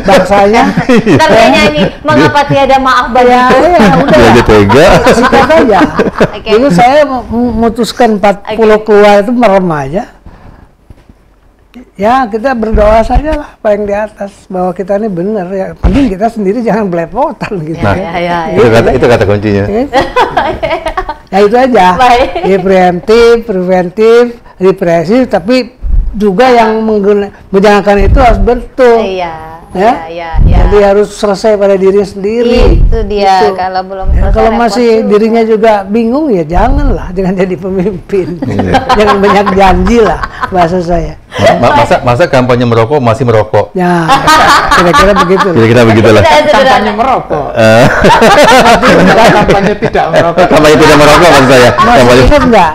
bangsanya. Ternyata ini mengapa tiada maaf banyak? Ya udah tega. Sikat aja. Dulu saya memutuskan 40 keluar itu merem aja. Ya kita berdoa saja lah paling di atas bahwa kita ini benar ya. Penting kita sendiri jangan belepotan gitu. Nah, itu kata kuncinya. Ya itu aja. Ya, preventif, represif, tapi juga yang menjalankan itu harus betul. Ya. Jadi harus selesai pada diri sendiri. Itu dia. Gitu. Kalau belum selesai, kalau masih dirinya juga bingung ya jangan jadi pemimpin. Jangan banyak janji lah bahasa saya. Masa kampanye merokok masih merokok? Ya, kira-kira begitu. Kira-kira begitulah. Kampanye merokok. Kampanye tidak merokok. Kampanye tidak merokok maksud saya. Masih ingat nggak?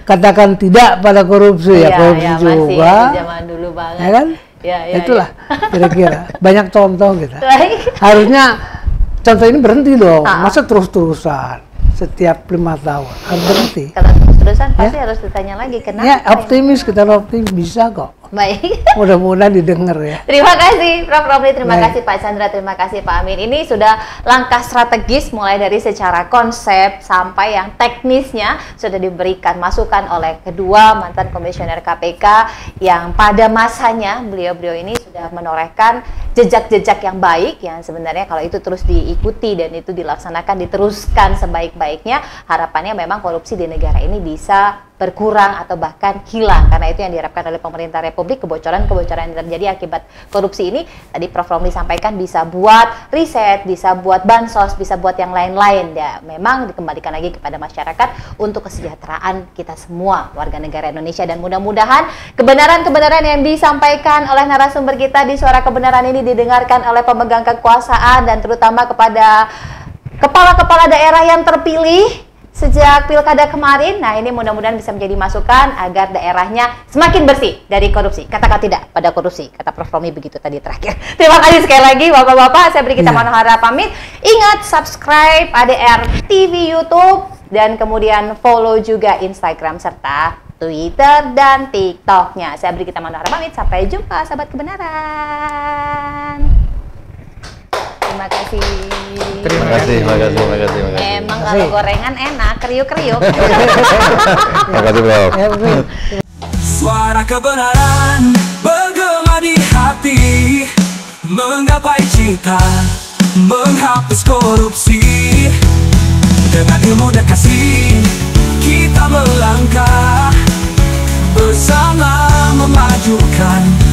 Katakan tidak pada korupsi ya, korupsi juga. Masih zaman dulu banget. Ya kan? Ya, itulah kira-kira. Banyak contoh kita. Harusnya contoh ini berhenti dong. Masa terus-terusan setiap 5 tahun harus berhenti. Kalau terus-terusan pasti harus ditanya lagi kenapa. Ya optimis, kita optimis bisa kok. Baik. Mudah-mudahan didengar ya. Terima kasih Prof Romli, terima kasih Pak Chandra, terima kasih Pak Amin. Ini sudah langkah strategis mulai dari secara konsep sampai yang teknisnya sudah diberikan masukan oleh kedua mantan komisioner KPK yang pada masanya beliau-beliau ini sudah menorehkan jejak-jejak yang baik yang sebenarnya kalau itu terus diikuti dan itu dilaksanakan diteruskan sebaik-baiknya, harapannya memang korupsi di negara ini bisa berkurang atau bahkan hilang, karena itu yang diharapkan oleh pemerintah Republik. Kebocoran-kebocoran yang terjadi akibat korupsi ini tadi Prof Romli sampaikan bisa buat riset, bisa buat bansos, bisa buat yang lain-lain ya, memang dikembalikan lagi kepada masyarakat untuk kesejahteraan kita semua warga negara Indonesia, dan mudah-mudahan kebenaran-kebenaran yang disampaikan oleh narasumber kita di Suara Kebenaran ini didengarkan oleh pemegang kekuasaan dan terutama kepada kepala-kepala daerah yang terpilih sejak pilkada kemarin. Nah ini mudah-mudahan bisa menjadi masukan agar daerahnya semakin bersih dari korupsi. Katakan tidak pada korupsi, kata Prof Romli begitu tadi terakhir. Terima kasih sekali lagi Bapak-Bapak, saya Brigita Manohara pamit. Ingat subscribe ADR TV YouTube dan kemudian follow juga Instagram serta Twitter dan TikToknya. Saya Brigita Manohara pamit, sampai jumpa sahabat kebenaran. Terima kasih. Terima kasih. Emang kalau gorengan enak, kriuk-kriuk. Terima kasih, Prof. Suara kebenaran bergema di hati, menggapai cita, menghapus korupsi. Dengan ilmu dan kasih kita melangkah bersama memajukan